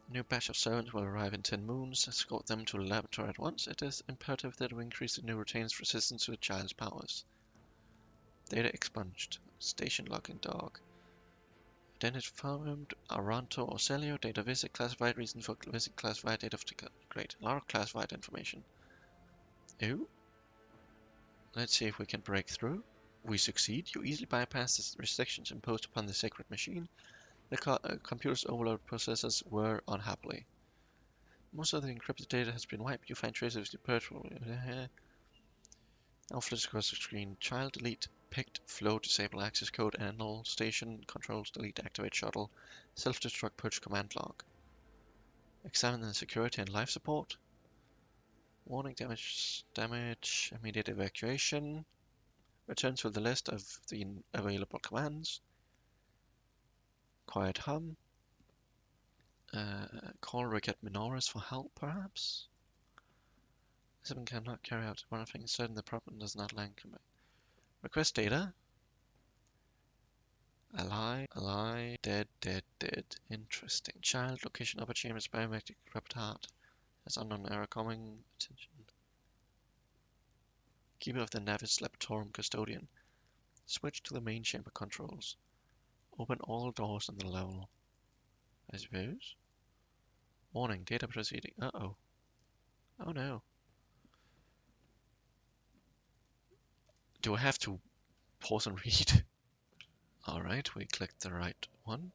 A new batch of servants will arrive in 10 moons. Escort them to the laboratory at once. It is imperative that we increase the new retain's resistance to the child's powers. Data expunged. Station logging dog. Identified Argenta or Celio. Data visit classified. Reason for visit classified. Data great. A lot of classified information. Ooh. Let's see if we can break through. We succeed. You easily bypass the restrictions imposed upon the sacred machine. The computer's overload processors were unhappily. Most of the encrypted data has been wiped. You find traces of the purple. Now flips across the screen. Child delete. Picked. Flow. Disable access code. Annul. Station. Controls. Delete. Activate shuttle. Self-destruct. Purge command log. Examine the security and life support. Warning. Damage. Immediate evacuation. Return to the list of the available commands. Quiet hum. Call Rykad Minoris for help, perhaps? Someone cannot carry out one thing is certain, the problem does not land command. Request data. Alive, dead. Interesting. Child, location, upper chambers, biometric, corrupt heart. Has unknown error coming. Attention. Keeper of the Navis Laboratorium custodian. Switch to the main chamber controls. Open all doors on the level. I suppose. Warning, data proceeding. Uh-oh. Oh no. Do I have to pause and read? Alright, we clicked the right one.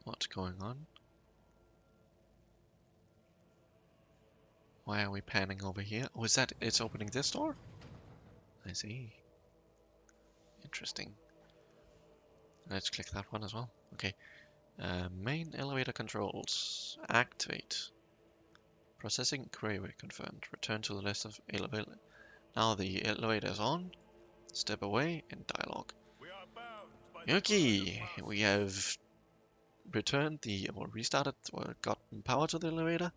What's going on? Why are we panning over here? Oh, is that it's opening this door? I see. Interesting. Let's click that one as well. Okay. Main elevator controls. Activate. Processing query confirmed. Return to the list of elevator. Now the elevator is on. Step away in dialogue. Okay, we have returned or restarted or gotten power to the elevator.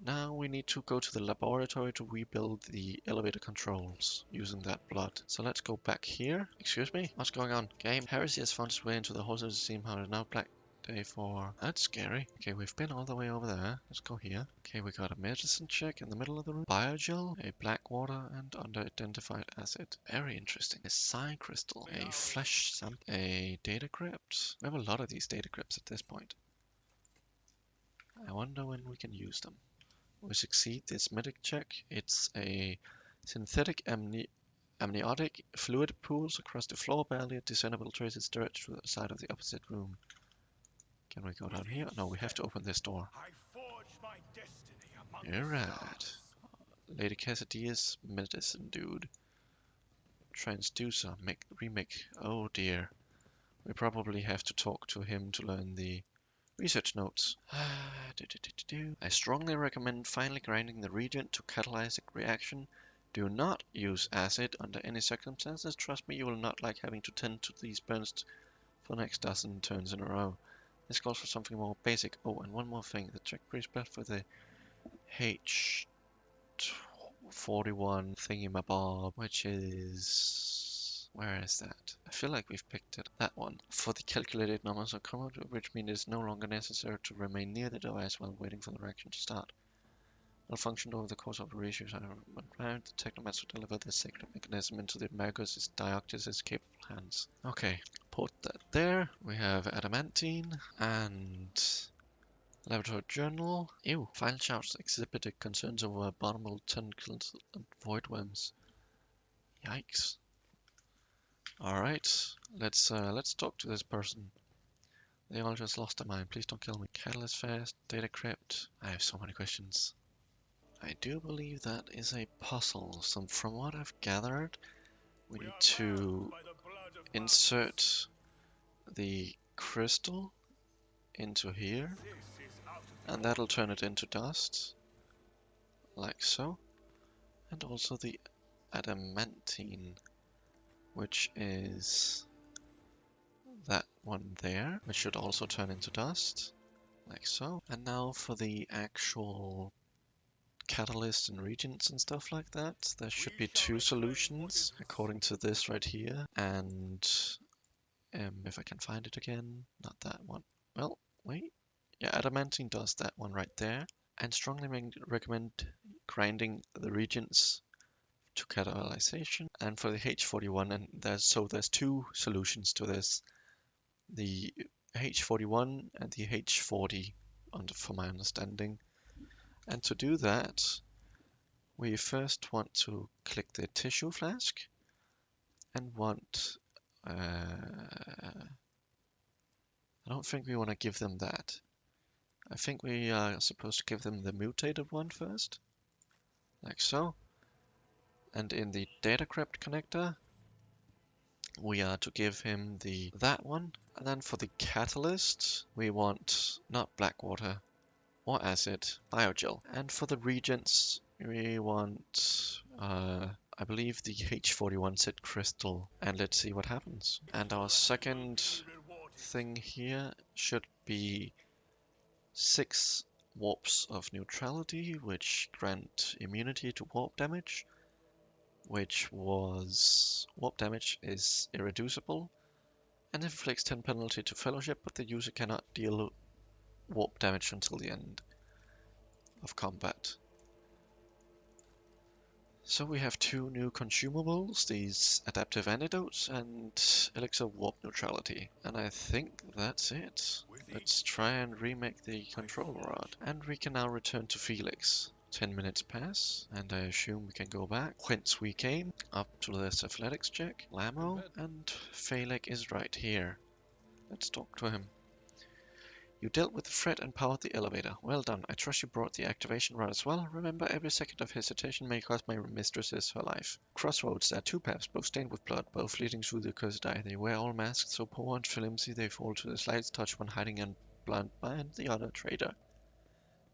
Now we need to go to the laboratory to rebuild the elevator controls using that blood. So let's go back here. Excuse me? What's going on? Game. Heresy has found its way into the horses steam how now black day for... That's scary. Okay, we've been all the way over there. Let's go here. Okay, we got a medicine check in the middle of the room. Biogel, a black water, and unidentified acid. Very interesting. A psi crystal, a flesh sample, a data crypt. We have a lot of these data crypts at this point. I wonder when we can use them. We succeed this medic check. It's a synthetic amniotic fluid pools across the floor, barely discernible traces dirt to the side of the opposite room. Can we go down here? No, we have to open this door. I forged my destiny among You're right. Lady Cassidy's medicine dude. Transducer, remake. Oh dear. We probably have to talk to him to learn the research notes. I strongly recommend finely grinding the reagent to catalyze the reaction. Do not use acid under any circumstances. Trust me, you will not like having to tend to these burns for the next dozen turns in a row. This calls for something more basic. Oh, and one more thing. The check breeze blood for the H41 thingy-mabob, which is... Where is that? I feel like we've picked it. That one. For the calculated numbers of command, which means it's no longer necessary to remain near the device while waiting for the reaction to start. Malfunctioned over the course of the research. The technomats to deliver the sacred mechanism into the Magus' Dioctis' capable hands. Okay, put that there. We have adamantine and laboratory journal. Ew, file charts exhibited concerns over abominable tentacles and voidworms. Yikes. Alright, let's talk to this person. They all just lost their mind. Please don't kill me. Catalyst fast, data crypt. I have so many questions. I do believe that is a puzzle. So from what I've gathered, we need to insert the crystal into here, and that'll turn it into dust, like so. And also the adamantine, which is that one there, which should also turn into dust, like so. And now for the actual catalyst and reagents and stuff like that, there should be two solutions according to this right here. And if I can find it again, not that one. Well, wait. Yeah, adamantine does that one right there. And strongly recommend grinding the reagents to catalyzation. And for the H41, and there's two solutions to this. The H41 and the H40, for my understanding. And to do that, we first want to click the tissue flask and want... I don't think we want to give them that. I think we are supposed to give them the mutated one first, like so. And in the data crypt connector, we are to give him that one. And then for the catalyst, we want not black water or acid, biogel. And for the reagents, we want, I believe the H41 set crystal. And let's see what happens. And our second thing here should be 6 warps of neutrality, which grant immunity to warp damage, warp damage is irreducible and inflicts 10 penalty to fellowship, but the user cannot deal warp damage until the end of combat. So we have 2 new consumables, these adaptive antidotes and elixir warp neutrality. And I think that's it. Let's try and remake the control rod. And we can now return to Felix. 10 minutes pass, and I assume we can go back whence we came, up to this athletics check, Lamo, and Felek is right here. Let's talk to him. You dealt with the threat and powered the elevator. Well done. I trust you brought the activation rod as well. Remember, every second of hesitation may cost my mistresses her life. Crossroads, there are 2 paths, both stained with blood, both leading through the cursed eye. They wear all masks, so poor and flimsy they fall to the slightest touch when hiding and blind behind the other traitor.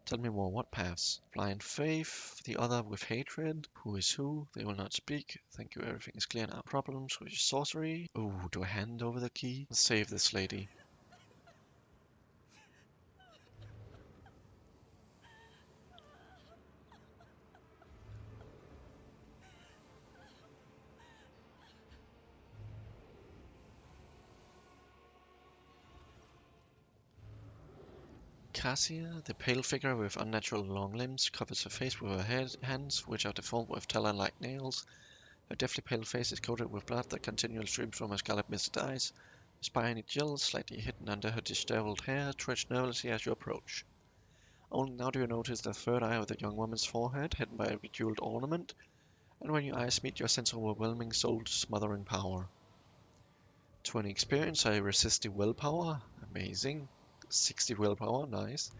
Tell me more, what paths? Blind faith, the other with hatred. Who is who? They will not speak. Thank you, everything is clear now. Problems with sorcery. Ooh, do I hand over the key? Let's save this lady. Cassia, the pale figure with unnatural long limbs, covers her face with her hands, which are deformed with talon-like nails. Her deathly pale face is coated with blood that continually streams from her scarlet misted eyes. The spiny gills, slightly hidden under her disheveled hair, twitch nervously as you approach. Only now do you notice the third eye of the young woman's forehead, hidden by a bejeweled ornament, and when your eyes meet, your sense of overwhelming, soul-smothering power. 20 experience, I resist the willpower. Amazing. 60 willpower, nice.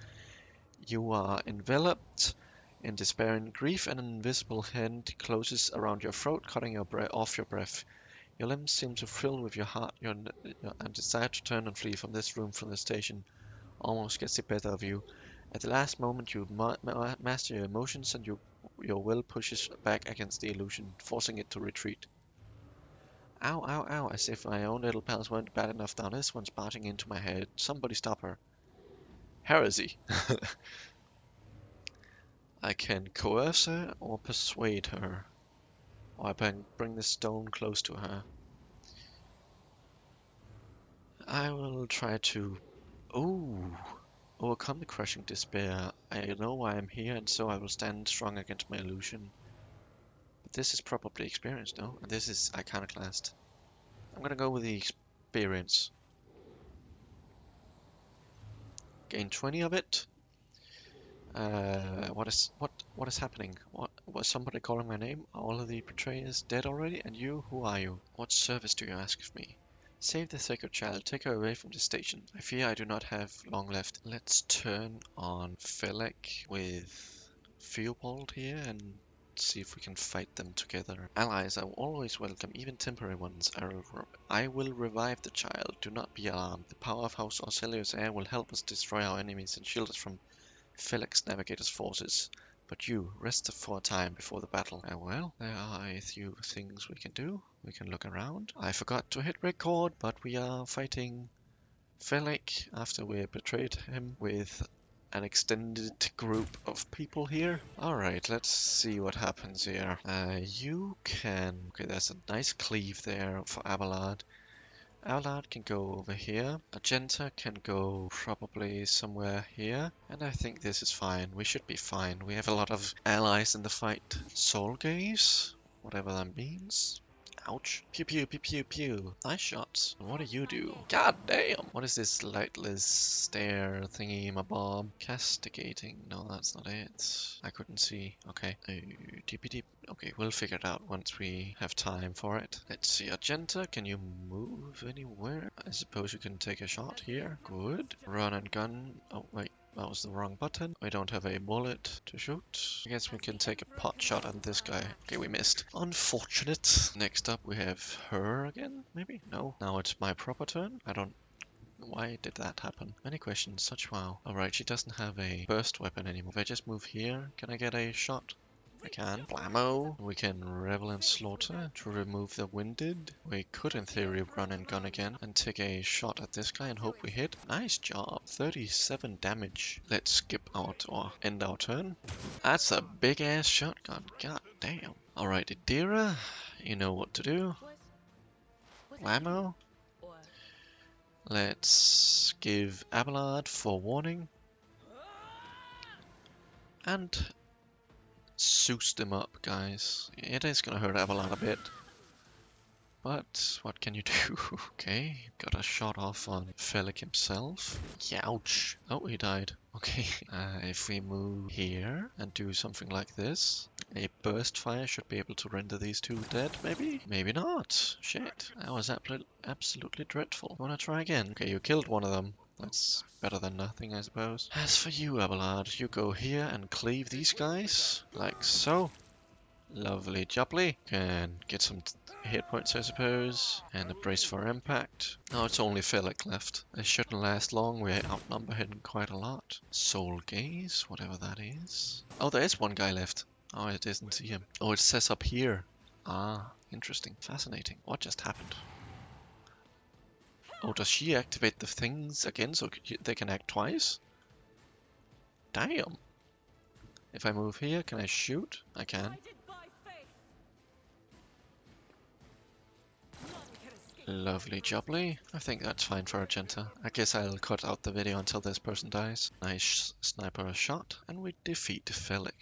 You are enveloped In despair and grief, an invisible hand closes around your throat, cutting off your breath. Your limbs seem to fill with your heart, and desire to turn and flee from this room, from the station, almost gets the better of you. At the last moment, you master your emotions, and your will pushes back against the illusion, forcing it to retreat. Ow, ow, ow, as if my own little pals weren't bad enough, now this one's barging into my head. Somebody stop her. Heresy. I can coerce her or persuade her. Or I can bring the stone close to her. I will try to... Ooh! Overcome the crushing despair. I know why I'm here, and so I will stand strong against my illusion. But this is probably experience, no? And this is iconoclast. I'm gonna go with the experience. Gain 20 of it. What is happening? What was somebody calling my name? Are all of the betrayers dead already? And you, who are you? What service do you ask of me? Save the sacred child. Take her away from the station. I fear I do not have long left. Let's turn on Felek with Theobald here and see if we can fight them together. Allies are always welcome, even temporary ones. I will revive the child. Do not be alarmed. The power of House Aurelius Air will help us destroy our enemies and shield us from Felek's Navigator's forces. But you, rest for a time before the battle. Well, there are a few things we can do. We can look around. I forgot to hit record, but we are fighting Felek after we betrayed him with an extended group of people here. Alright, let's see what happens here. You can... Okay, there's a nice cleave there for Abelard. Abelard can go over here. Argenta can go probably somewhere here. And I think this is fine. We should be fine. We have a lot of allies in the fight. Soul Gaze, whatever that means. Ouch. Pew pew pew pew pew. Nice shots. What do you do? God damn. What is this lightless stare thingy mabob? Castigating. No, that's not it. I couldn't see. Okay. TPD. Okay, we'll figure it out once we have time for it. Let's see. Argenta, can you move anywhere? I suppose you can take a shot here. Good. Run and gun. Oh, wait. That was the wrong button. We don't have a bullet to shoot. I guess we can take a pot shot on this guy. Okay, we missed. Unfortunate. Next up we have her again, maybe? No. Now it's my proper turn. I don't... Why did that happen? Any questions? Such wow. Alright, she doesn't have a burst weapon anymore. If I just move here, can I get a shot? I can. Blammo! We can Revel and Slaughter to remove the Winded. We could in theory run and gun again and take a shot at this guy and hope we hit. Nice job. 37 damage. Let's skip out or end our turn. That's a big ass shotgun. God damn. Alright, Idira, you know what to do. Blammo. Let's give Abelard forewarning. And Zeus them up, guys. It is gonna hurt Abelard a bit. But what can you do? Okay, got a shot off on Felek himself. Youch. Oh, he died. Okay. If we move here and do something like this, a burst fire should be able to render these two dead, maybe? Maybe not. Shit. That was absolutely dreadful. Wanna try again? Okay, you killed one of them. That's better than nothing, I suppose. As for you, Abelard, you go here and cleave these guys, like so. Lovely jubbly. Can get some hit points, I suppose, and a brace for impact. Now it's only Felek left. This shouldn't last long, we outnumber him quite a lot. Soul Gaze, whatever that is. Oh, there is one guy left. Oh, I didn't see him. Oh, it says up here. Ah, interesting. Fascinating. What just happened? Oh, does she activate the things again so they can act twice? Damn. If I move here, can I shoot? I can. Lovely jubbly. I think that's fine for Argenta. I guess I'll cut out the video until this person dies. Nice sniper shot, and we defeat Felek.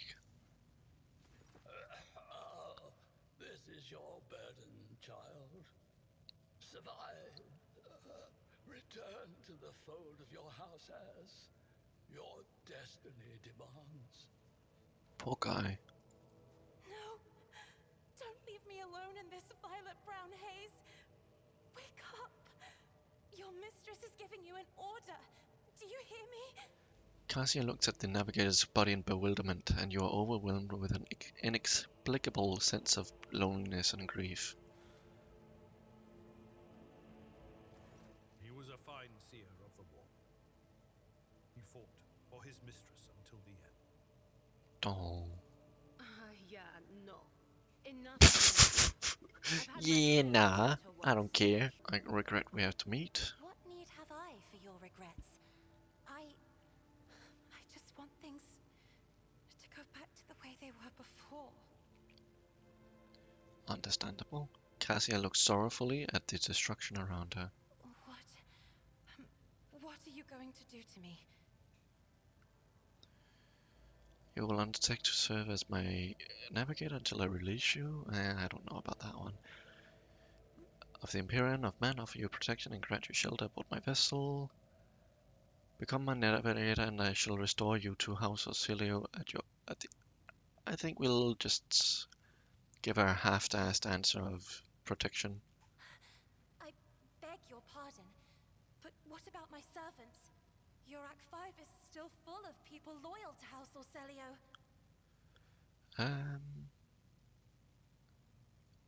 This is your burden, child. Survive. Return to the fold of your house as your destiny demands. Poor guy. No! Don't leave me alone in this violet brown haze! Wake up! Your mistress is giving you an order! Do you hear me? Cassia looks at the navigator's body in bewilderment, and you are overwhelmed with an inexplicable sense of loneliness and grief. He was a fine seer of the war. He fought for his mistress until the end. Oh. Yeah, no. Enough. I've had my Yeah, fill of nah. theater I don't once. care. I regret we have to meet. What need have I for your regrets? I just want things to go back to the way they were before. Understandable. Cassia looks sorrowfully at the destruction around her. What are you going to do to me? You will undertake to serve as my navigator until I release you? I don't know about that one. Of the Imperium of Man, offer you protection and grant you shelter aboard my vessel. Become my navigator and I shall restore you to House Auxilio I think we'll just give her a half-assed answer of protection. I beg your pardon, but what about my servants? Your Act 5 is still full of people loyal to House Auxilio.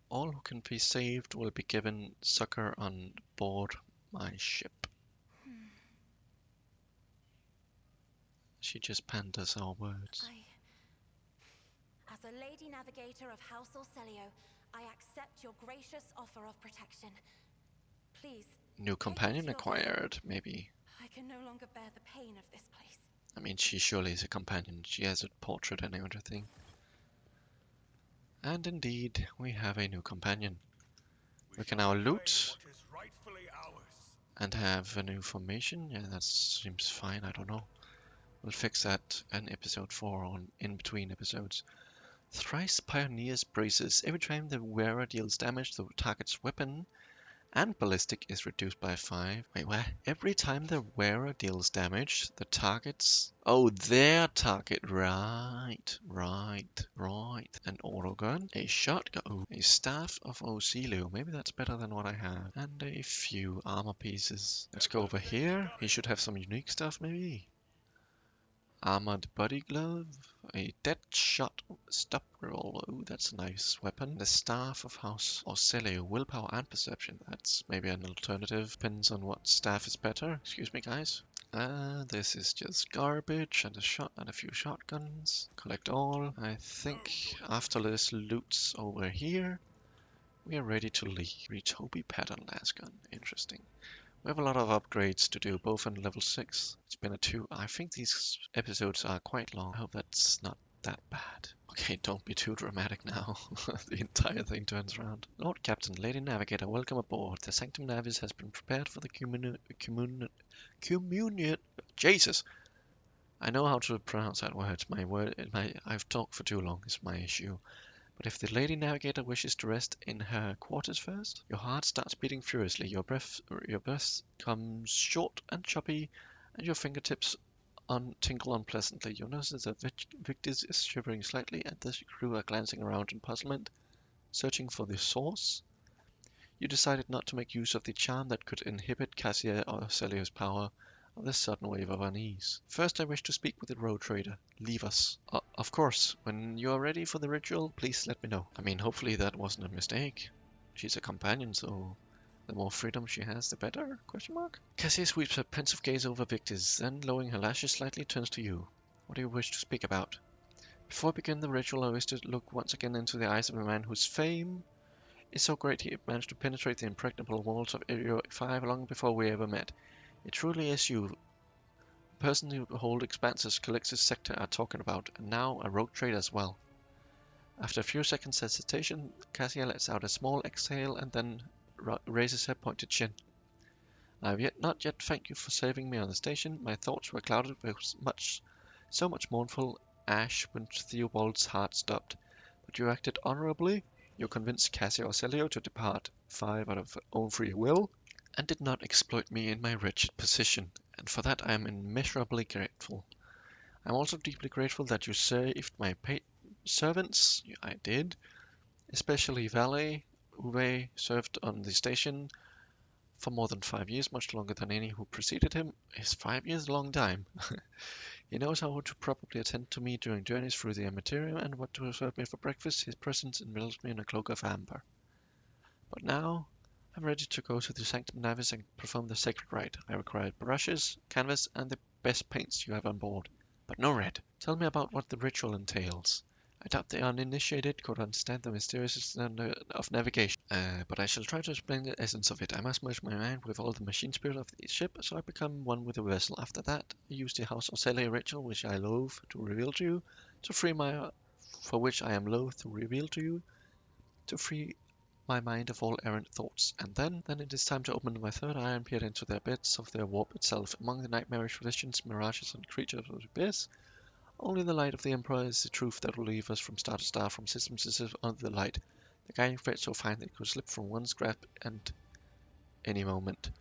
All who can be saved will be given succor on board my ship. She just panned us our words. As a Lady Navigator of House Auxilio, I accept your gracious offer of protection. Please. New companion acquired, maybe. I can no longer bear the pain of this place. I mean, she surely is a companion. She has a portrait and everything. And indeed, we have a new companion. We can now loot and have a new formation. Yeah, that seems fine. I don't know. We'll fix that in episode 4 or in between episodes. Thrice Pioneer's Braces. Every time the wearer deals damage, the target's weapon and ballistic is reduced by 5. Wait, what? Every time the wearer deals damage, the target's... Oh, their target. Right. An autogun, a shotgun, a staff of Auxilio. Maybe that's better than what I have. And a few armor pieces. Let's go over here. He should have some unique stuff, maybe. Armored body glove, a dead shot stop roll. Ooh, that's a nice weapon. The staff of House Auxilio, willpower and perception. That's maybe an alternative. Depends on what staff is better. Excuse me, guys. This is just garbage and a few shotguns. Collect all. I think after this loot's over here, we are ready to leave. Retobi pattern lasgun. Interesting. We have a lot of upgrades to do, both on level 6. It's been a 2. I think these episodes are quite long. I hope that's not that bad. Okay, don't be too dramatic now. The entire thing turns around. Lord Captain, Lady Navigator, welcome aboard. The Sanctum Navis has been prepared for the communion. Jesus! I know how to pronounce that word. I've talked for too long is my issue. But if the Lady Navigator wishes to rest in her quarters first, your heart starts beating furiously, your breath comes short and choppy, and your fingertips tingle unpleasantly. You notice that Victus is shivering slightly, and the crew are glancing around in puzzlement, searching for the source. You decided not to make use of the charm that could inhibit Cassia or Celio's power of this sudden wave of unease. First, I wish to speak with the road trader. Leave us. Of course. When you are ready for the ritual, please let me know. I mean, hopefully that wasn't a mistake. She's a companion, so the more freedom she has, the better? Question mark. Cassia sweeps her pensive gaze over Victus, then, lowering her lashes slightly, turns to you. What do you wish to speak about? Before I begin the ritual, I wish to look once again into the eyes of a man whose fame is so great he managed to penetrate the impregnable walls of Area 5 long before we ever met. It truly is you, the person who hold Expanse's collective sector are talking about, and now a rogue trader as well. After a few seconds hesitation, Cassia lets out a small exhale and then raises her pointed chin. I have not yet thanked you for saving me on the station. My thoughts were clouded with so much mournful ash when Theobald's heart stopped. But you acted honorably. You convinced Cassia Auxilio to depart, 5 out of own free will, and did not exploit me in my wretched position, and for that I am immeasurably grateful. I am also deeply grateful that you saved my servants. I did, especially Valet, who served on the station for more than 5 years, much longer than any who preceded him. Is 5 years a long time? He knows how to properly attend to me during journeys through the Materium and what to serve me for breakfast. His presence envelops me in a cloak of amber. But now, I'm ready to go to the Sanctum Navis and perform the sacred rite. I require brushes, canvas, and the best paints you have on board, but no red. Tell me about what the ritual entails. I doubt the uninitiated could understand the mysteriousness of navigation, but I shall try to explain the essence of it. I must merge my mind with all the machine spirit of the ship, so I become one with the vessel. After that, I use the House of Celia ritual, which I loathe to reveal to you, to free my, for which I am loath to reveal to you, to free my mind of all errant thoughts. And then it is time to open my third eye and peer into the abyss of their warp itself. Among the nightmarish visions, mirages, and creatures of the abyss, only the light of the Emperor is the truth that will leave us from star to star, from system to system under the light. The guiding thread so fine that it could slip from one's grasp at any moment.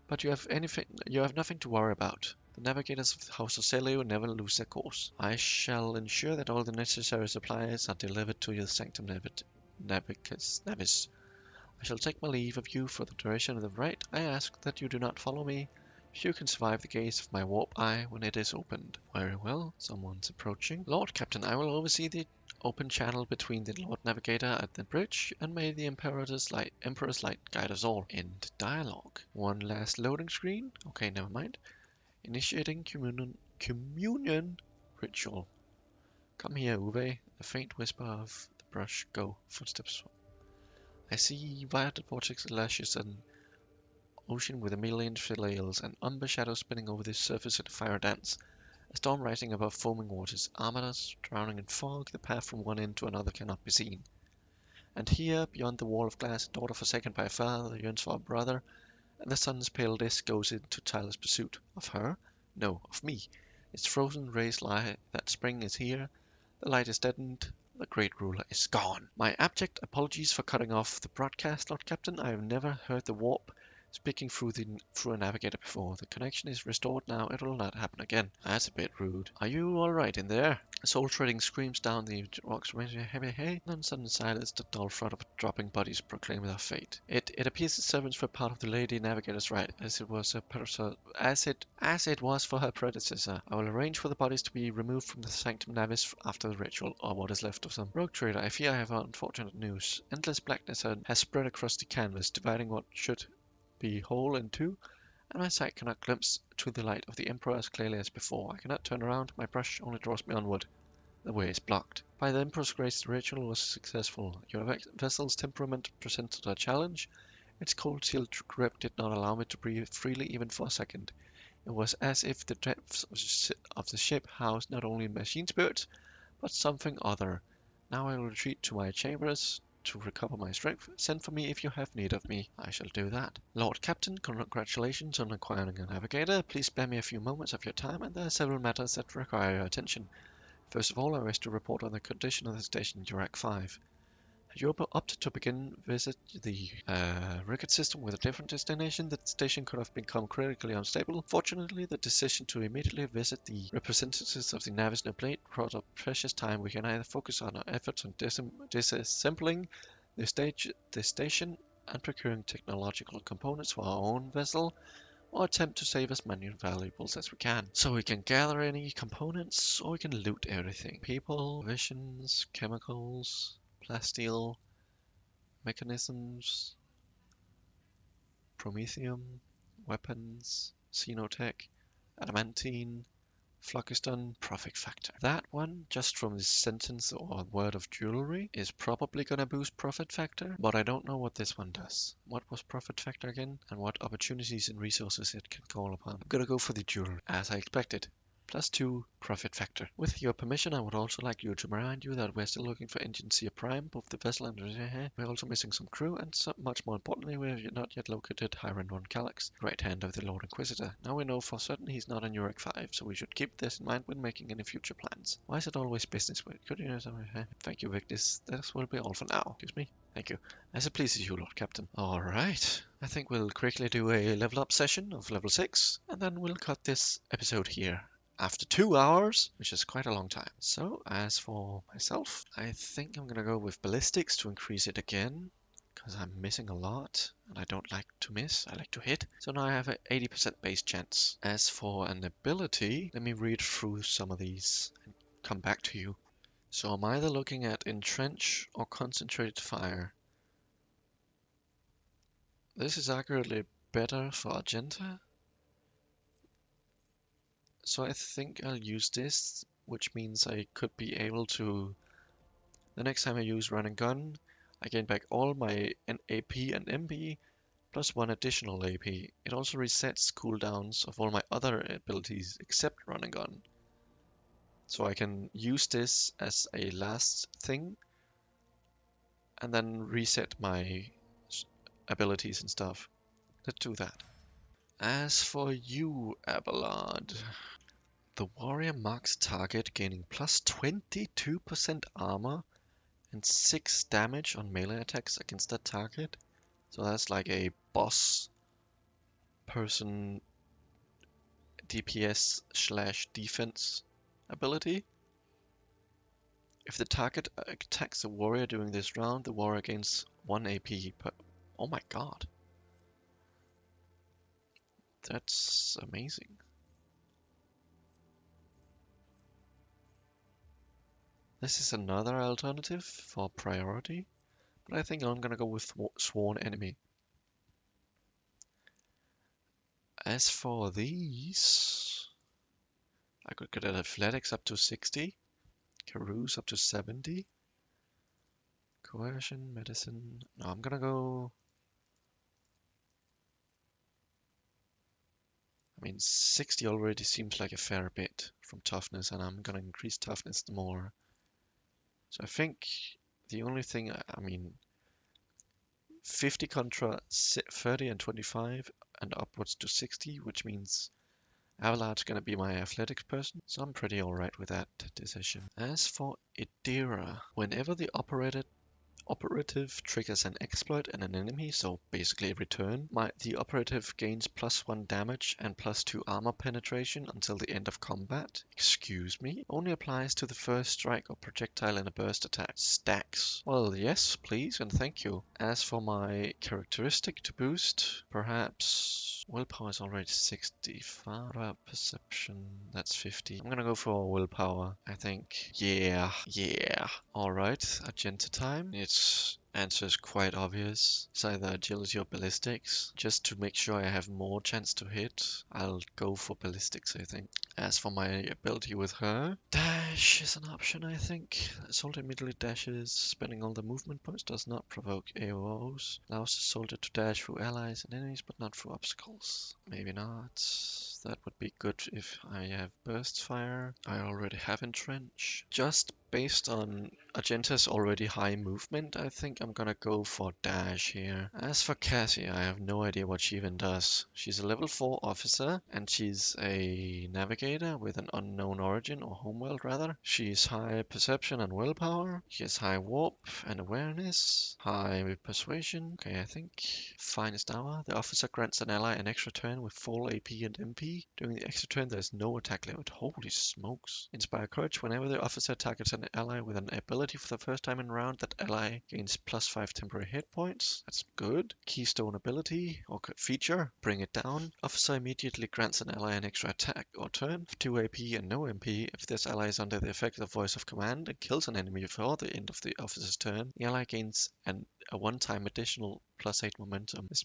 But you have nothing to worry about. The navigators of the House of Celio never lose their course. I shall ensure that all the necessary supplies are delivered to your Sanctum Navis. I shall take my leave of you for the duration of the rite. I ask that you do not follow me. If you can survive the gaze of my warp eye when it is opened. Very well, someone's approaching. Lord Captain, I will oversee the open channel between the Lord Navigator at the bridge, and may the Emperor's light guide us all. End dialogue. One last loading screen. Okay, never mind. Initiating communion ritual. Come here, Uwe. A faint whisper of the brush. Go. Footsteps. I see violet vortex lashes and ocean with a million flails, and umber shadows spinning over the surface in a fire dance. A storm rising above foaming waters, armadas drowning in fog, the path from one end to another cannot be seen. And here, beyond the wall of glass, a daughter forsaken by a father yearns for a brother, and the sun's pale disk goes into tireless pursuit. Of her? No, of me. Its frozen rays lie that spring is here, the light is deadened, the great ruler is gone. My abject apologies for cutting off the broadcast, Lord Captain. I have never heard the warp speaking through a navigator before. The connection is restored now. It will not happen again. That's a bit rude. Are you alright in there? Soul-treading screams down the rocks, hey, then sudden silence, the dull thud of dropping bodies proclaim their fate. It appears the servants were part of the Lady Navigator's rite, as it was for her predecessor. I will arrange for the bodies to be removed from the Sanctum Navis after the ritual, or what is left of them. Rogue Trader, I fear I have unfortunate news. Endless blackness has spread across the canvas, dividing what should be whole in two, and my sight cannot glimpse to the light of the Emperor as clearly as before. I cannot turn around, my brush only draws me onward. The way is blocked. By the Emperor's grace, the ritual was successful. Your vessel's temperament presented a challenge. Its cold-sealed grip did not allow me to breathe freely even for a second. It was as if the depths of the ship housed not only machine spirits, but something other. Now I will retreat to my chambers to recover my strength. Send for me if you have need of me. I shall do that. Lord Captain, congratulations on acquiring a navigator. Please spare me a few moments of your time, and there are several matters that require your attention. First of all, I wish to report on the condition of the station Durac 5. Had you opted to visit the Rykad system with a different destination, the station could have become critically unstable. Fortunately, the decision to immediately visit the representatives of the Navis Nobilite brought up precious time. We can either focus on our efforts on disassembling the station and procuring technological components for our own vessel, or attempt to save as many valuables as we can. So we can gather any components, or we can loot everything. People, provisions, chemicals, plasteel, mechanisms, promethium, weapons, xenotech, adamantine, phlogiston, profit factor. That one, just from the sentence or word of jewelry, is probably gonna boost profit factor, but I don't know what this one does. What was profit factor again? And what opportunities and resources it can call upon. I'm gonna go for the jewelry, as I expected. +2 profit factor. With your permission, I would also like you to remind you that we're still looking for Engine Seer Prime, both the vessel and we're also missing some crew, and much more importantly, we have not yet located Hiren von Calyx, right hand of the Lord Inquisitor. Now we know for certain he's not in Uruk 5, so we should keep this in mind when making any future plans. Why is it always business with? Could you know something? Thank you, Vic. This will be all for now. Excuse me. Thank you. As it pleases you, Lord Captain. Alright. I think we'll quickly do a level up session of level 6, and then we'll cut this episode here. After 2 hours, which is quite a long time. So, as for myself, I think I'm gonna go with ballistics to increase it again. because I'm missing a lot, and I don't like to miss, I like to hit. So now I have an 80% base chance. As for an ability, let me read through some of these and come back to you. So I'm either looking at Entrench or Concentrated Fire. This is accurately better for Argenta, so I think I'll use this, which means I could be able to, the next time I use Run and Gun, I gain back all my AP and MP, plus 1 additional AP. It also resets cooldowns of all my other abilities except Run and Gun. So I can use this as a last thing, and then reset my abilities and stuff. Let's do that. As for you, Abelard, the warrior marks target gaining plus 22% armor and 6 damage on melee attacks against that target. So that's like a boss person DPS slash defense ability. If the target attacks a warrior during this round, the warrior gains 1 AP per... Oh my god. That's amazing. This is another alternative for priority, but I think I'm gonna go with Sworn Enemy. As for these, I could get Athletics up to 60, Carouse up to 70, Coercion, Medicine. No, I'm gonna go... I mean, 60 already seems like a fair bit from Toughness, and I'm gonna increase Toughness more. So I think the only thing, I mean, 50 contra 30 and 25 and upwards to 60, which means Abelard's gonna be my athletics person, so I'm pretty alright with that decision. As for Idira, whenever the operative triggers an exploit and an enemy, so basically a return, the operative gains +1 damage and +2 armor penetration until the end of combat. Excuse me? Only applies to the first strike or projectile in a burst attack. Stacks. Well, yes, please, and thank you. As for my characteristic to boost, perhaps willpower is already 65. What about perception? That's 50. I'm gonna go for willpower, I think. Yeah. Alright, Argenta time. Its answer is quite obvious. It's either agility or ballistics. Just to make sure I have more chance to hit, I'll go for ballistics, I think. As for my ability with her, dash is an option, I think. Soldier immediately dashes. Spending all the movement points does not provoke AOs. Allows the soldier to dash through allies and enemies, but not through obstacles. Maybe not. That would be good if I have burst fire. I already have entrench. Just based on Argenta's already high movement, I think I'm gonna go for dash here. As for Cassia, I have no idea what she even does. She's a level 4 officer, and she's a navigator with an unknown origin, or homeworld rather. She's high perception and willpower. She has high warp and awareness. High persuasion. Okay, I think finest hour. The officer grants an ally an extra turn with full AP and MP. During the extra turn, there's no attack limit. Holy smokes. Inspire courage. Whenever the officer targets an ally with an ability for the first time in round, that ally gains +5 temporary hit points. That's good. Keystone ability or feature. Bring it down. Officer immediately grants an ally an extra attack or turn for 2 AP and no MP. If this ally is under the effect of voice of command and kills an enemy before the end of the officer's turn, the ally gains a one-time additional +8 momentum. This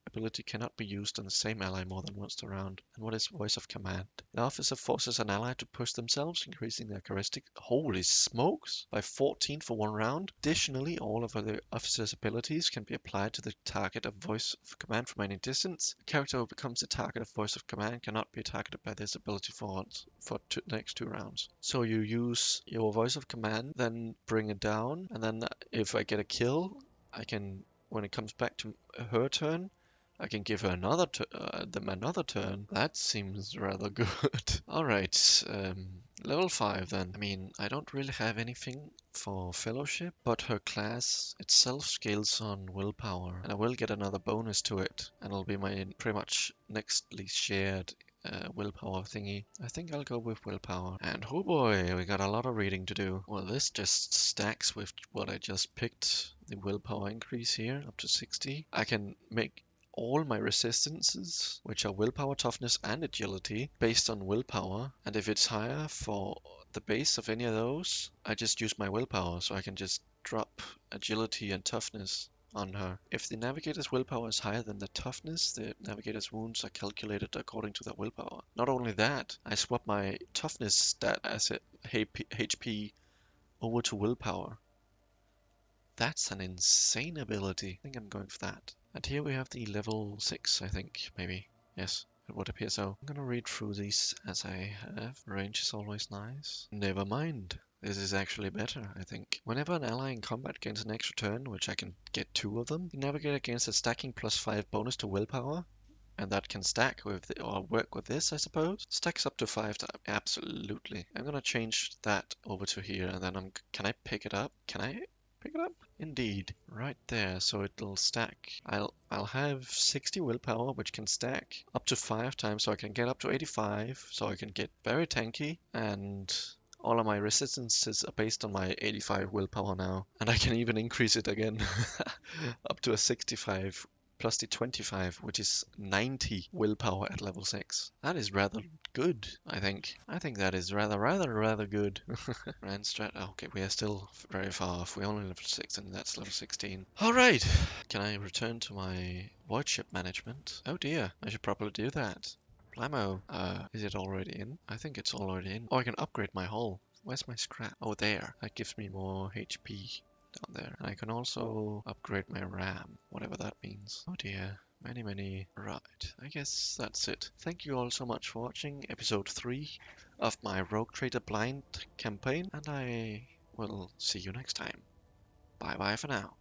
ability cannot be used on the same ally more than once a round. And what is voice of command? The officer forces an ally to push themselves, increasing their characteristic, holy smokes, by 14 for 1 round. Additionally, all of the officer's abilities can be applied to the target of voice of command from any distance. The character who becomes the target of voice of command cannot be targeted by this ability for the next 2 rounds. So you use your voice of command, then bring it down, and then if I get a kill, I can, when it comes back to her turn, I can give her them another turn. That seems rather good. Alright, level 5 then. I mean, I don't really have anything for fellowship, but her class itself scales on willpower, and I will get another bonus to it, and it'll be my pretty much next least shared willpower thingy. I think I'll go with willpower. And oh boy, we got a lot of reading to do. Well, this just stacks with what I just picked. The willpower increase here up to 60. I can make all my resistances, which are willpower, toughness, and agility, based on willpower. And if it's higher for the base of any of those, I just use my willpower, so I can just drop agility and toughness on her. If the Navigator's willpower is higher than the toughness, the Navigator's wounds are calculated according to their willpower. Not only that, I swap my toughness stat as a HP over to willpower. That's an insane ability. I think I'm going for that. And here we have the level 6, I think, maybe. Yes, it would appear so. I'm gonna read through these as I have. Range is always nice. Never mind. This is actually better, I think. Whenever an ally in combat gains an extra turn, which I can get 2 of them, the Navigator gains a stacking +5 bonus to willpower. And that can stack with, or work with this, I suppose. Stacks up to 5 times. Absolutely. I'm gonna change that over to here, and then can I pick it up? Can I pick it up? Indeed. Right there, so it'll stack. I'll have 60 willpower, which can stack up to 5 times, so I can get up to 85, so I can get very tanky, and all of my resistances are based on my 85 willpower now. And I can even increase it again up to a 65 plus the 25, which is 90 willpower at level 6. That is rather good, I think. I think that is rather good. Rand strat. Okay, we are still very far off. We're only level 6 and that's level 16. Alright, can I return to my void ship management? Oh dear, I should probably do that. Blammo. Is it already in? I think it's already in. Oh, I can upgrade my hull. Where's my scrap? Oh, there. That gives me more HP down there. And I can also upgrade my RAM, whatever that means. Oh dear. Many. Right. I guess that's it. Thank you all so much for watching episode 3 of my Rogue Trader Blind campaign. And I will see you next time. Bye bye for now.